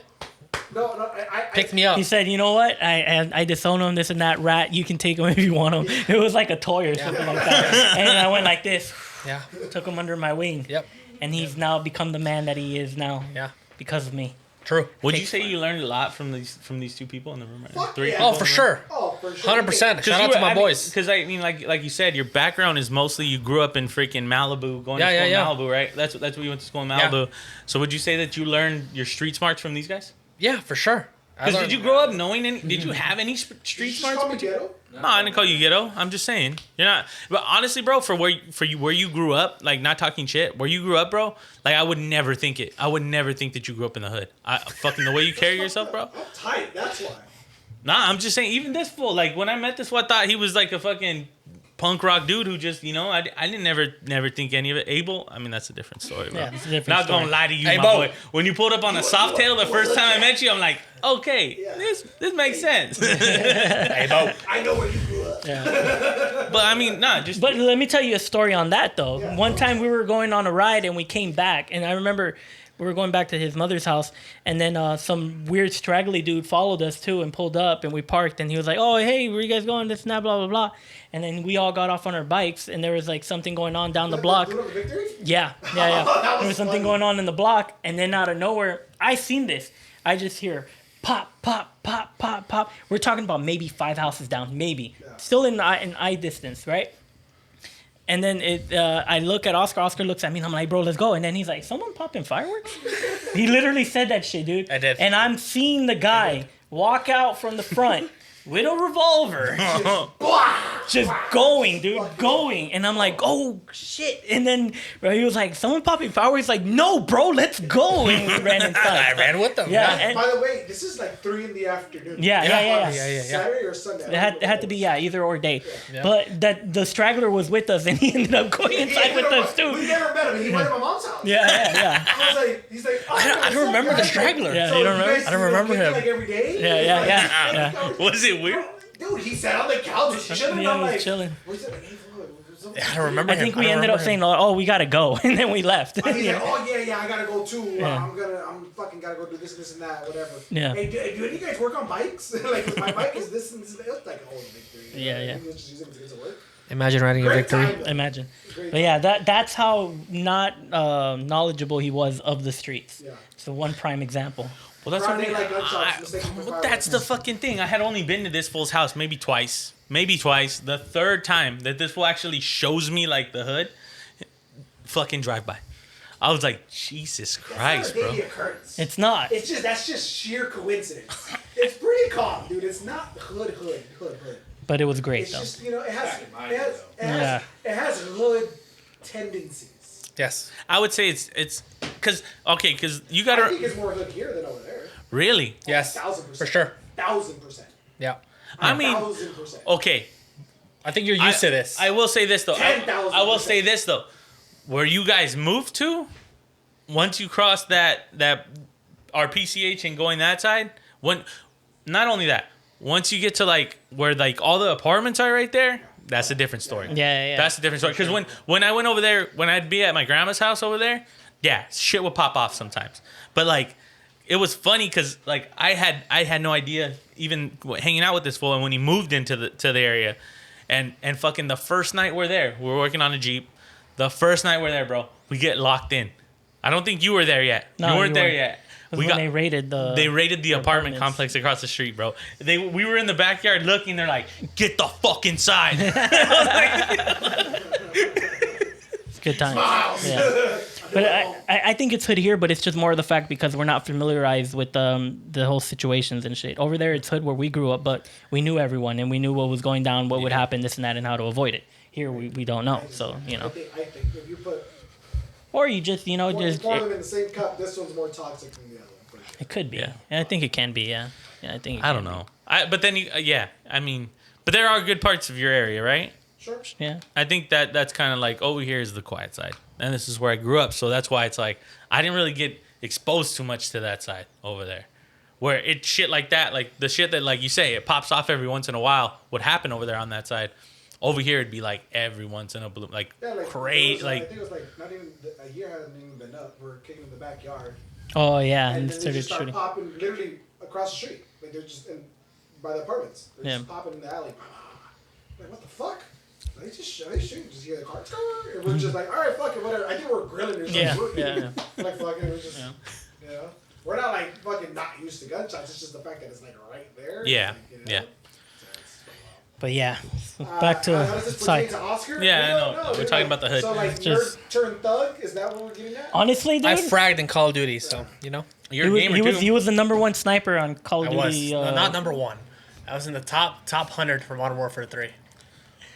No, Pick me up. He said, "You know what? I disown him. This and that. Rat, you can take him if you want him." It was like a toy or something like that. And I went like this, Yeah. took him under my wing, Yep. and he's now become the man that he is now. Yeah. Because of me. True. Would you say you learned a lot from these two people in the room? Right now? Fuck Three yeah. people Oh, in for the room? sure. Oh, for sure. 100%. Shout out to my boys. Because I mean, like you said, your background is mostly you grew up in freaking Malibu, going to Yeah, school yeah, in Malibu, right? That's what you went to school in Malibu. So would you say that you learned your street smarts from these guys? Yeah, for sure. Because did you grow up knowing any? Did you have any street Did you smarts? call me ghetto? No, I didn't call you ghetto. I'm just saying you're not. But honestly, bro, where you grew up, like not talking shit, where you grew up, bro, like I would never think it. I would never think that you grew up in the hood. Fucking the way you carry yourself, bro. I'm tight. That's why. Nah, I'm just saying, even this fool, like, when I met this fool, I thought he was like a fucking punk rock dude who just, you know, I didn't never think any of it. Abel, I mean, that's a different story, bro. Yeah, it's a different Not story. gonna lie to you, Hey, my Bo. boy. When you pulled up on a soft tail the first time I met you, I'm like, okay, this makes sense. Hey, Bo. I know where you grew up. But I mean, nah, just But let me tell you a story on that though. One time we were going on a ride and we came back, and I remember we were going back to his mother's house, and then some weird straggly dude followed us too and pulled up, and we parked, and he was like, "Oh, hey, where you guys going? This and that, blah blah blah." And then we all got off on our bikes, and there was like something going on down the block. Doing the Victory? Yeah. That There was something funny. going on in the block, and then out of nowhere, I seen this. I just hear pop, pop, pop, pop, pop. We're talking about maybe 5 houses down, maybe. Still in eye distance, right? And then I look at Oscar. Oscar looks at me, and I'm like, bro, let's go. And then he's like, someone popping fireworks? He literally said that shit, dude. I did. And I'm seeing the guy walk out from the front with a revolver. Just going, dude, going. And I'm like, oh, shit. And then bro, he was like, someone popping fireworks? Like, no, bro, let's go. And we ran I inside. ran with them. Yeah, Yeah. and- By the way, this is like 3 in the afternoon. Yeah. Saturday or Sunday. It had to be, either or day. Yeah. But that the straggler was with us, and he ended up going inside with us, too. We never met him. He went to my mom's house. Yeah. I was like, he's like, oh, I don't remember the straggler. Yeah, So you don't remember? guys I don't remember kick it, him. Like every day. Yeah. was it weird? Dude, he sat on the couch. She should have Yeah, been he was like, chilling. what's it? Hey, what's up? I don't remember I think him. we don't ended up remember saying, him. "Oh, we gotta go," and then we left. He's like, Yeah. oh yeah, I gotta go too. Yeah. I'm fucking gotta go do this and that, whatever. Yeah. Hey, do any of you guys work on bikes? Like my bike is this and this. And that. It's like, oh, Victory. Yeah. You just use it because it work. Imagine riding a Great Victory. time, though. Imagine. Great But yeah, that's how not knowledgeable he was of the streets. Yeah. So one prime example. Well, that's Friday what night gunshots, mistaken for Well, that's the fucking thing. I had only been to this fool's house maybe twice. The third time that this fool actually shows me like the hood, fucking drive by. I was like, Jesus Christ, That's not a bro. daily occurrence. It's not. That's just sheer coincidence. It's pretty calm, dude. It's not hood. But it was great It's though. just, you know, it has Yeah. it has hood tendencies. Yes. I would say it's because you I gotta think it's more hood here than over there. really. Yes. 1,000%. For sure. 1,000%. Yeah. I mean, 1,000%. okay. I think you're used to this. I will say this though. 10,000%. I will say this though. Where you guys moved to, once you cross that our PCH and going that side, not only that, once you get to like where like all the apartments are right there, that's a different story. Yeah. That's a different story. Because when I went over there, when I'd be at my grandma's house over there, yeah, shit would pop off sometimes. But like, it was funny because like I had no idea even hanging out with this fool, and when he moved into the area, and fucking the first night we're there, we're working on a Jeep. The first night we're there, bro, we get locked in. I don't think you were there yet. No, you weren't you there weren't. yet. When they raided the apartment apartments. complex across the street, bro. We were in the backyard looking. They're like, "Get the fuck inside!" It's good times. Yeah. But I think it's hood here, but it's just more of the fact because we're not familiarized with the whole situations and shit. Over there, it's hood where we grew up, but we knew everyone and we knew what was going down, what would happen, this and that, and how to avoid it. Here, we don't know, so, you I know. think if you put Or you just, pour them in the same cup, this one's more toxic than the other one. For sure. it could be. Yeah. I think it can be, yeah. Yeah, I think it I can don't be. know. But then, but there are good parts of your area, right? Sure. Yeah. I think that's kind of like over here is the quiet side, and this is where I grew up, so that's why it's like I didn't really get exposed too much to that side over there, where it shit like that, like the shit that like you say, it pops off every once in a while. Would happen over there on that side. Over here, it'd be like every once in a blue, like Yeah, like crazy, I like think it was like not even a year hasn't even been up. We're kicking in the backyard, Oh, yeah, and and then they started just start shooting. popping literally across the street. Like they're just by the apartments. They're Yeah. just popping in the alley. Like what the fuck? Are they shooting? Just hear the car. And we're just like, all right, fuck it, whatever. I think we're grilling or something. Yeah, We're- yeah. Like fucking, it was just, Yeah. you know, we're not like fucking not used to gunshots. It's just the fact that it's like right there. Yeah, Like, you know? yeah. But yeah, back to how does this pertain side. to Oscar? Yeah, We I don't know. know, We're dude. talking about the hood. So like Just- nerd turn thug, is that what we're getting at? Honestly, dude, I fragged in Call of Duty, so, you know. You're he a was, gamer he too. was he was the number one sniper on Call of I was. Duty. No, not number one. I was in the top 100 for Modern Warfare 3.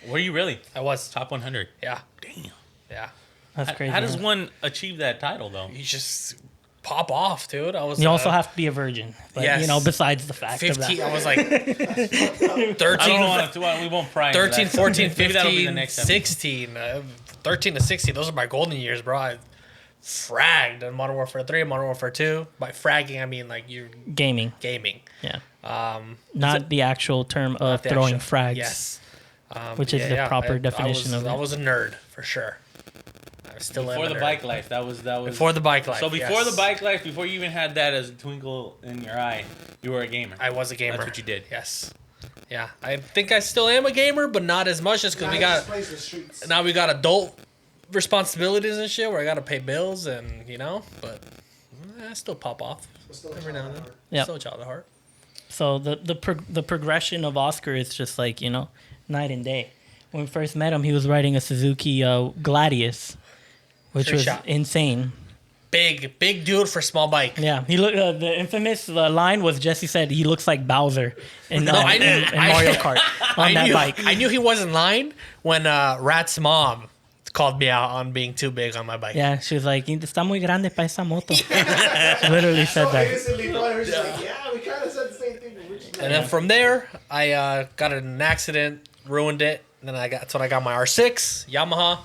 Were you really I was. top 100? Yeah. Damn. Yeah. That's crazy. How does huh? one achieve that title though? You just pop off, dude. I was. You also have to be a virgin. But, Yes. Besides the fact 15. of I that. was like I 13, don't want to. We won't pry. into 13, that. 14, Maybe that'll be the 15, next episode. 16. 13 to 16. Those are my golden years, bro. I fragged in Modern Warfare 3, Modern Warfare 2. By fragging, I mean like you're Gaming. gaming. Yeah. Um, Not the actual term of the throwing actual- frags. Yes. Which is the proper definition of it. I was a nerd for sure. I still am Before a the nerd. bike life, that was. Before the bike life. So before yes. the bike life, before you even had that as a twinkle in your eye, you were a gamer. I was a gamer. That's what you did. Yes. Yeah, I think I still am a gamer, but not as much just because we got plays the streets. now we got adult responsibilities and shit where I got to pay bills and but I still pop off every now and then. Yep. Still a child at heart. So the progression of Oscar is just like, night and day. When we first met him, he was riding a Suzuki Gladius, which Sure was shot. insane. Big dude for small bike. Yeah, he looked. The infamous line was Jesse said he looks like Bowser in, I knew- in Mario Kart on that bike. I knew he was in line when Rat's mom called me out on being too big on my bike. Yeah, she was like, "Está muy grande para esa moto." She literally said So that. innocently, probably was just like, yeah, we kind of said the same thing. But we're just And then from there, I got in an accident, ruined it. And then that's when I got my R6 Yamaha.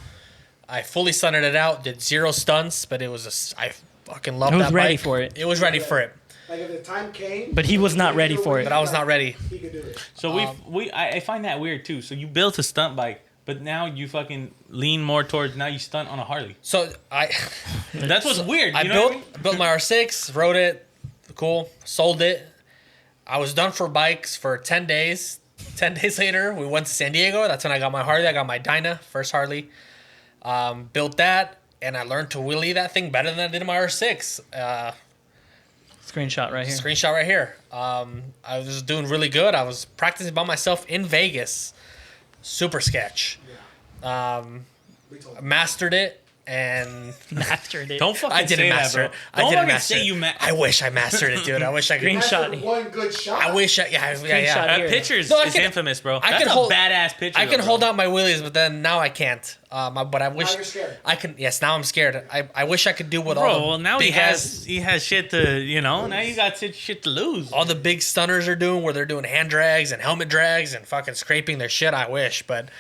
I fully stunted it out, did 0 stunts, but it was I fucking loved It was that ready bike. for it. It was ready for it, like if the time came, But he was not ready for it. but I was not ready. He could do it. So I find that weird too. So you built a stunt bike, but now you fucking lean more towards now you stunt on a Harley. So That's what's weird. I You know built what I mean? built my R6, rode it, cool, sold it. I was done for bikes for 10 days. 10 days later, we went to San Diego. That's when I got my Harley. I got my Dyna, first Harley. Built that, and I learned to wheelie that thing better than I did in my R6. Screenshot right here. Screenshot right here. I was doing really good. I was practicing by myself in Vegas. Super sketch. We told him. Mastered it. And Mastered it. Don't fucking I didn't say master that, it. bro. I Don't didn't fucking master say it. you I wish I mastered it, dude. I wish I could. Green That's shot. the one good shot. I wish I. Yeah. Screenshot That here. picture is, No, I is can- infamous, bro. I That's can a hold- badass picture. I can though, hold bro. out my wheelies, but then now I can't. But I wish you're scared. I can. Yes, now I'm scared. I wish I could do what Bro, all the well now big he has shit to now you got shit to lose. all the big stunners are doing, where they're doing hand drags and helmet drags and fucking scraping their shit. I wish, but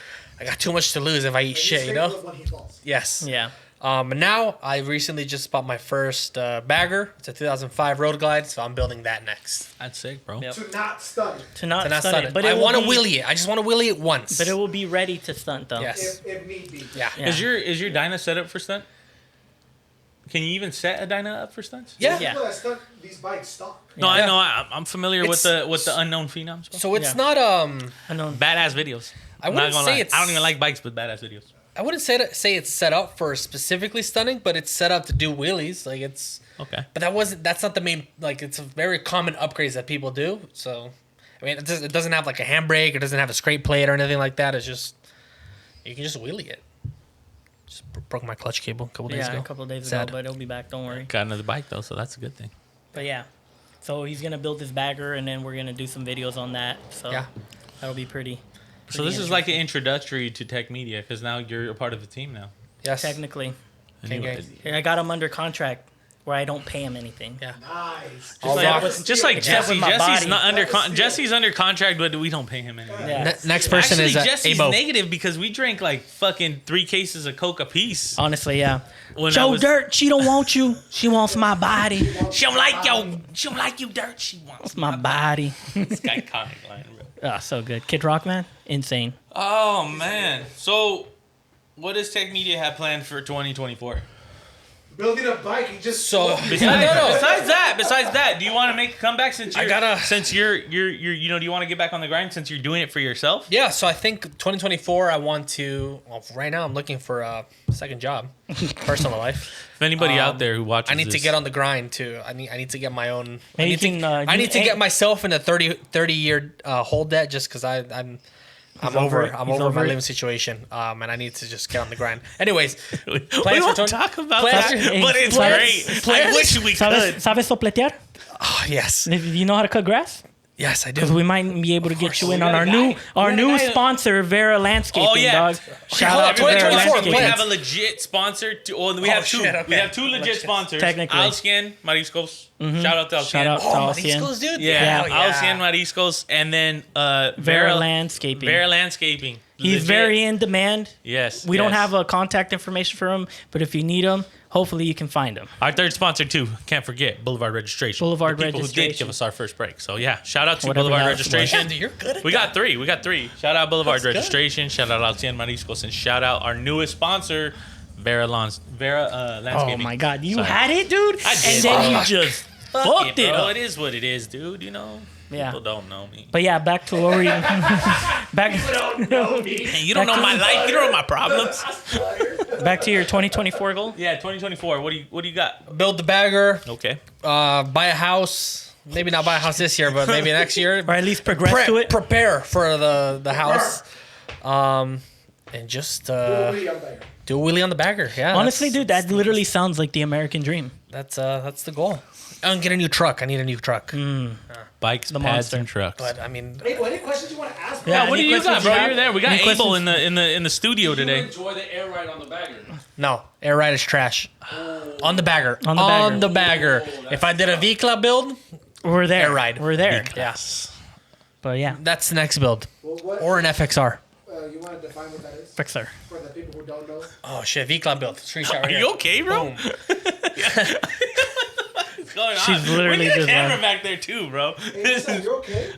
I got too much to lose if I eat shit. You know. When he falls. Yes. Yeah. And now I recently just bought my first bagger. It's a 2005 Road Glide, so I'm building that next. That's sick, bro. Yep. To not stun. To not, To not stun stun it. it. But I it want to will be- wheelie it. I just want to wheelie it once. But it will be ready to stunt though. Yes. If need be. Yeah. Yeah. Is your Dyna set up for stunt? Can you even set a Dyna up for stunts? Yeah. Yeah. People that stunt these bikes stop. No, Yeah. I know. I'm familiar with It's- the unknown phenoms. Bro. So it's Yeah. not I know. Badass videos. I I'm wouldn't not gonna say lie. it's. I don't even like bikes, but badass videos. I wouldn't say it's set up for specifically stunning, but it's set up to do wheelies. Like it's. Okay. But that's not the main. Like it's a very common upgrades that people do. So, I mean, it doesn't have like a handbrake. It doesn't have a scrape plate or anything like that. It's just you can just wheelie it. Just broke my clutch cable a couple days Yeah, ago. a couple of days Sad. ago, but it'll be back. Don't worry. Got another bike though, so that's a good thing. But yeah, so he's gonna build his bagger, and then we're gonna do some videos on that. So Yeah. that'll be pretty. So this is like an introductory to Tekmedia because now you're a part of the team now. Yes. Technically, Gang, gang. and I got him under contract where I don't pay him anything. Yeah. Nice. All Like- rock. just like Except Jesse. with my Jesse's body. not under That's a steal. Jesse's under contract, but we don't pay him anything. Yeah. Next person Actually, is Jesse's Abo. negative because we drank like fucking 3 cases of Coke apiece. Honestly, yeah. When I Joe was- Dirt, she don't want you. She wants my body. She don't like yo. She don't like you, Dirt. She wants My body. It's iconic line, bro. Ah, so good. Kid Rock, man, insane. Oh man. So, what does Tekmedia have planned for 2024? Building a bike, he just So- Besides, No. besides that, do you want to make a comeback since I you're gotta- since you're do you want to get back on the grind since you're doing it for yourself? Yeah, so I think 2024, I want to. Well, right now, I'm looking for a second job, personal life. If anybody out there who watches, I need to this- get on the grind too. I need to get my own. I Maybe need, you can, I need to you- get myself in a 30 year hold debt just because I'm over over it. I'm He's over over my it. living situation. And I need to just get on the grind. Anyways, we plans won't for talk about plans that, for- but it's plans- great. I plans- wish we ¿Sabes, could. ¿Sabes sopletear? oh, yes, You know how to cut grass? Yes, I do. Because we might be able to get you in on got a our guy. new We got a guy. sponsor, Vera Landscaping, Oh, yeah. dog. Shout hold out on, to Vera 2024 Landscaping. We have a legit sponsor. We have two. shit, okay. We have two legit sponsors. Technically. Alcien Mariscos. Shout out to Alcien. Shout out to Oh, Alcien. Mariscos, dude. Yeah, Hell Alcien Mariscos, and then Vera Landscaping. Vera Landscaping. He's Legit. very in demand. Yes. We don't yes. have a contact information for him, but if you need him, hopefully you can find him. Our third sponsor too. Can't forget Boulevard Registration. Boulevard the people who Registration. did give us our first break. So yeah, shout out to Whatever Boulevard that Registration. Dude, you're good at We got three. We got three. Shout out Boulevard That's good. Registration. Shout out Alcien Mariscos, and shout out our newest sponsor, Vera Landscaping. Oh my God, you Sorry. had it, dude, I did. and then you Fuck. just Fuck fucked it, it bro. up. It is what it is, dude. You know. Yeah. People don't know me. But yeah, back to what we back. Hey, you don't know my life. You don't know my problems. Back to your 2024 goal. Yeah, 2024. What do you got? Build the bagger. Okay. Buy a house. Maybe not buy a house this year, but maybe next year. Or at least progress to it. Prepare for the house. And just do a wheelie on the bagger. Yeah. Honestly, that's- dude, that literally sounds like the American dream. That's the goal. And get a new truck. I need a new truck. Bikes, The pads, monster. and trucks. But I mean, Hey, what any questions you want to ask? Yeah, What do any you got, questions bro? you have? You're there. We got Any Abel questions? in the studio You today. enjoy the air ride on the bagger. no, air ride is trash. On the bagger. On the bagger. On the bagger. If I did a V Club build, We're there. Air ride. We're there. yes, But yeah, that's the next build. Well, what, Or an FXR. you want to define what that is fixer. for the people who don't know? Oh shit, V Club build. Screenshot right Are here. you okay, bro? Boom. What's going on? She's literally we need a just camera like- back there too, bro. Hey, listen, you okay?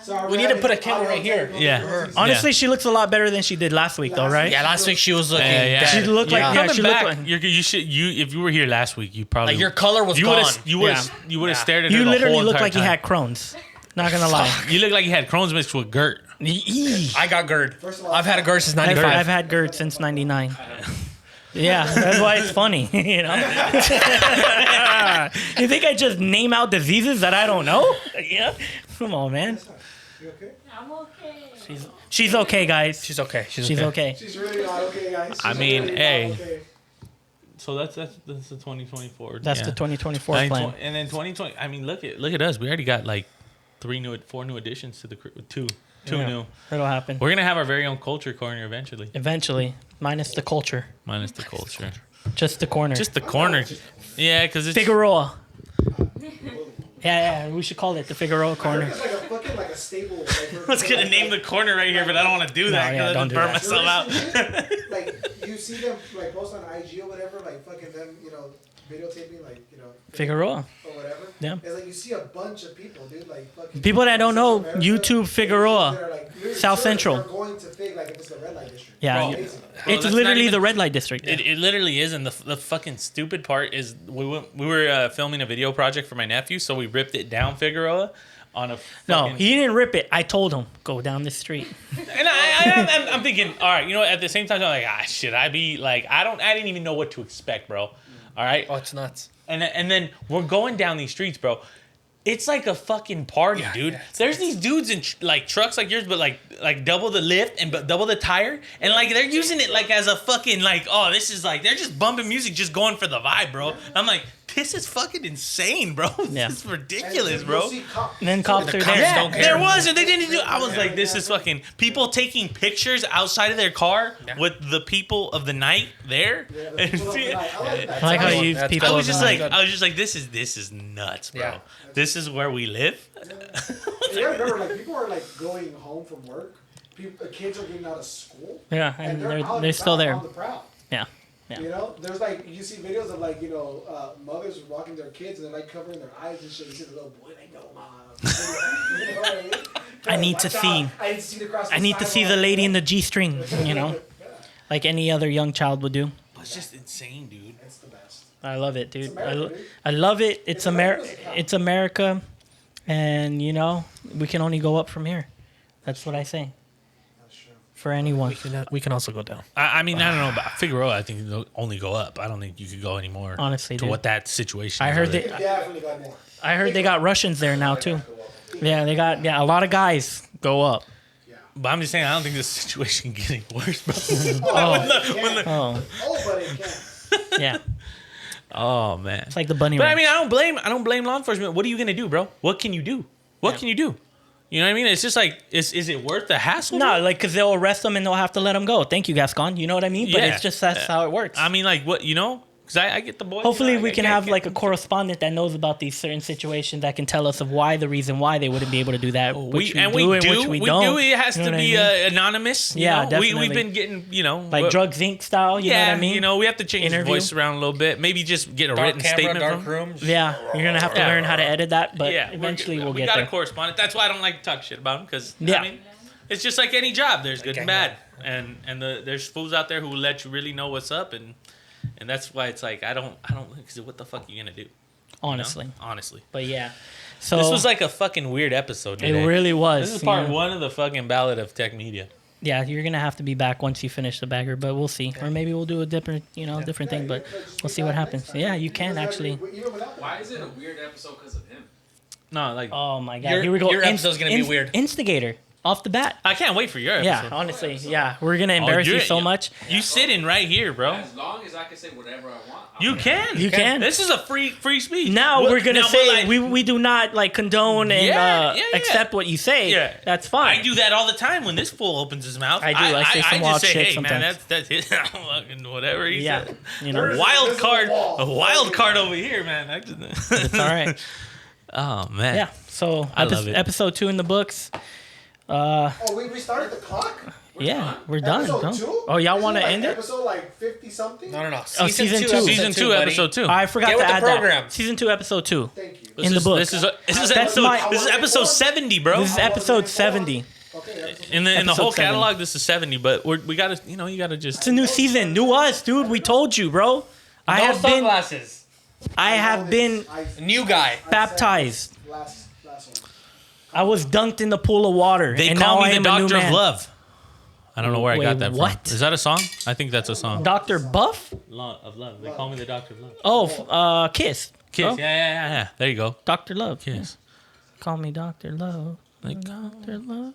Sorry, We we're need to having put a camera audio right here. technical Yeah. difficulties. Honestly, she looks a lot better than she did last week, though, right? Yeah, last week she was looking. Yeah. dead. She looked like- Yeah. yeah, Coming she looked back, like- if you were here last week, you probably Like your color was you gone. would have Yeah. stared at her You the literally whole looked entire like you time. had Crohn's. Not gonna lie. You look like you had Crohn's mixed with GERD. I got GERD. First of all, I've had a GERD since I've, 95. I've had GERD since '99. Yeah, that's why it's funny. You know. You think I just name out diseases that I don't know? Yeah. Come on, man. You okay? I'm okay. She's okay, guys. She's okay. She's okay. She's really not okay, guys. I She's mean, really hey. not okay. So that's the 2024. That's the 2024 plan. And then 2020. I mean, look at us. We already got like 4 new additions to the two Yeah. new. That'll happen We're gonna have our very own culture corner eventually, eventually. Minus the culture, minus the culture. just the corner. Just the corner. Yeah, because it's Figueroa. Yeah, we should call it the Figueroa corner. It's like a fucking like a stable. Like, I was gonna name the corner right here, but I don't want to do that No, yeah, because don't I just do burn that. myself out. like you see them like post on IG or whatever, like fucking them, videotaping, like Figueroa. or whatever. Yeah. It's like you see a bunch of people, dude, like fucking People that don't know, America, YouTube Figueroa, that are, like, literally South sure Central. They're going to think like if it's the red light district. Yeah, Bro, Amazing. it's that's literally not even- the red light district. It literally is, and the fucking stupid part is we were filming a video project for my nephew, so we ripped it down Figueroa on a No, fucking, he didn't rip it. I told him go down the street. and I'm thinking, all right, at the same time I'm like, should I be like I didn't even know what to expect, bro. All right, Oh, it's nuts. and then we're going down these streets, bro. It's like a fucking party, dude. yeah, There's these dudes in like trucks like yours, but like double the lift and double the tire, and like they're using it like as a fucking like, oh, this is like they're just bumping music, just going for the vibe, bro. I'm like, this is fucking insane, bro. Yeah. This is ridiculous, And bro. you'll see cops. And then cops are cops there. Yeah, don't care. there was, and they didn't do. I was like, this is fucking people taking pictures outside of their car with the people of the night there. Yeah, the people of the night. I like that. I like how That's you use good. people. I of was the just night. like, this is nuts, bro. Yeah. This is where we live. You gotta remember, like people are like going home from work. Kids are getting out of school. Yeah, and they're out they're and still about there. On the prowl. Yeah. Yeah. You know, there's like you see videos of like mothers walking their kids and they're like covering their eyes and shit. You see the little boy like, no, mom. You know what I mean? I need to Watch see. out. I need to see the cross. I need to see the lady in the G-string, you know, like any other young child would do. It's just insane, dude. It's the best. I love it, dude. America, dude. I love it. It's America. It's America, and you know we can only go up from here. That's what I say That's true. for anyone. We can also go down. I mean, I don't know about Figueroa. I think it'll only go up. I don't think you could go anymore. Honestly, to dude. what that situation. I is heard really. that. Definitely got more. I heard they got Russians there now too. Yeah, they got a lot of guys go up. But I'm just saying, I don't think this situation getting worse, bro. Oh, Oh, but it can. yeah. Oh man. It's like the bunny But ranch. I mean, I don't blame law enforcement. What are you gonna do, bro? What can you do? What can you do? You know what I mean? It's just like, is it worth the hassle? No, like, because they'll arrest them and they'll have to let them go. Thank you, Gascon. You know what I mean? But Yeah. it's just that's how it works. I mean, like, what, you know? Because I get the boy. Hopefully, you know, we I can get- have get- like a correspondent that knows about these certain situations that can tell us of the reason why they wouldn't be able to do that. Which we do, and which we don't. It has You know to what I be mean? anonymous. Yeah, We've definitely. been getting, you know, Like Drugs Inc. style. You know what I mean? You know, we have to change Interview. his voice around a little bit. Maybe just get a Dark written camera, statement dark from. rooms. Yeah, you're gonna have to Yeah. learn how to edit that, but Yeah, eventually we'll we get got there. a correspondent. That's why I don't like to talk shit about him because Yeah. I mean, it's just like any job. There's good and gang bad, and there's fools out there who will let you really know what's up, and that's why it's like I don't because what the fuck are you gonna do? You know? Honestly, Honestly. but yeah. So This was like a fucking weird episode it today. really was. This is you part know? one of the fucking ballad of Tekmedia. Yeah, you're gonna have to be back once you finish the bagger, but we'll see. Or maybe we'll do a different, different thing. But we'll see what happens. Yeah, you can actually. Even without Why is it a weird episode because of him? No, like Oh my god, Your- here we go. your episode's gonna be weird. Instigator off the bat. I can't wait for your Yeah, episode. honestly, yeah, we're gonna embarrass you you're- so much. You sitting right here, bro. As long as I can say whatever I want. You can. You can. This is a free speech. Now What- we're gonna now, say but, like, we do not like condone and Yeah. accept what you say. Yeah. That's fine. I do that all the time when this fool opens his mouth. I do. I say some just wild say, shit hey, sometimes. man, that's it. Fucking whatever he Yeah, said. you know, Wild This is card, a wall. a wild card over here, man. it's all right. Oh man. Yeah. So I love it. episode 2 in the books. Oh, we restarted the clock? Yeah, we're done, Episode bro. 2? Oh, y'all Isn't want to like end it? Episode like 50 something? No. Season two. Season 2, buddy. episode 2. I forgot Get to with the add program. that. Season 2, episode 2. Thank you. This in the is- book. This is That's episode. my- This is episode 70, bro. This is episode 70. Okay, episode In the episode whole 7. catalog, this is 70. But we gotta, you gotta just. It's a new season, new us, dude. We told you, bro. I No have been, sunglasses. I have been New guy. baptized. Last one. I was dunked in the pool of water, They and call now me I the am a new Doctor of man. Love. I don't know where I Wait, got that what? from. Is that a song? I think that's a song. Doctor Buff? Of love. They call me the Doctor of Love. Oh, Kiss. Kiss. Oh, Yeah. There you go. Doctor Love. Kiss. Call me Doctor Love. Like, Doctor Love.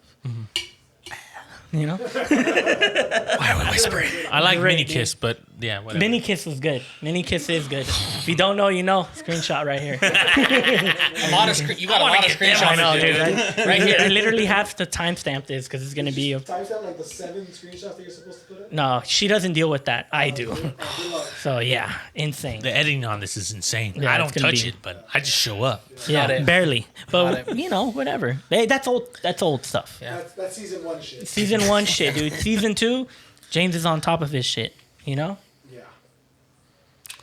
You know, Why am I whispering? I like Great, Mini dude. Kiss, but yeah, whatever. Mini Kiss was good. Mini Kiss is good. If you don't know, you know. Screenshot right here. A lot of you got a lot of I screenshots. know, to do. dude. Right here. I literally have to timestamp this because it's gonna be. Timestamp like the 7 screenshots that you're supposed to put in? No, she doesn't deal with that. I do. Good luck. So yeah, insane. The editing on this is insane. Yeah, I it's don't gonna touch be- it, but I just show up. Yeah, it. barely. But Got you know, whatever. Hey, that's old. That's old stuff. Yeah. That's season 1 shit. Season 1 shit, dude. Season 2, James is on top of his shit. You know. Yeah,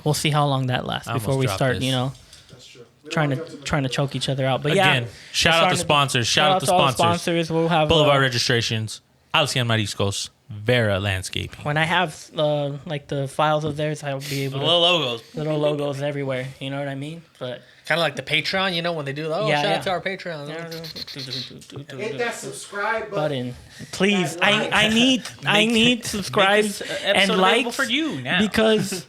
We'll see how long that lasts I before almost we dropped start. this. You know, that's true. We don't trying wanna to get too much trying to more. choke each other out. But Again, yeah, shout out starting the to- sponsors. Shout out the to all the sponsors. sponsors. We'll have Boulevard Registrations, Alcian Mariscos, Vera Landscaping. when I have like the files of theirs, I'll be able to Little logos. little logos everywhere. You know what I mean? But Kind of like the Patreon, you know, when they do. Oh, Yeah, shout yeah. out to our Patreon. Hit that subscribe button. button, please. That like. I need subscribes Make this and episode available likes for you now. because.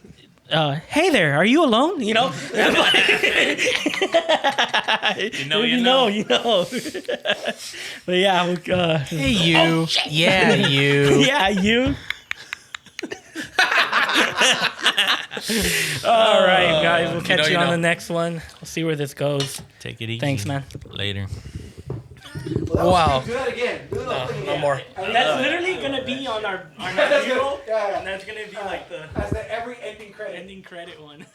Hey there, are you alone? You know, you know. you know. But yeah, Hey, you. Yeah, you. yeah, you. All right, guys, we'll catch you on the next one. We'll see where this goes. Take it easy. Thanks, man. Later. Wow. Do that again. Do the thing No again. more. That's literally gonna be on our That's B-roll, good. Yeah, and that's gonna be like the As the every ending credit. ending credit one.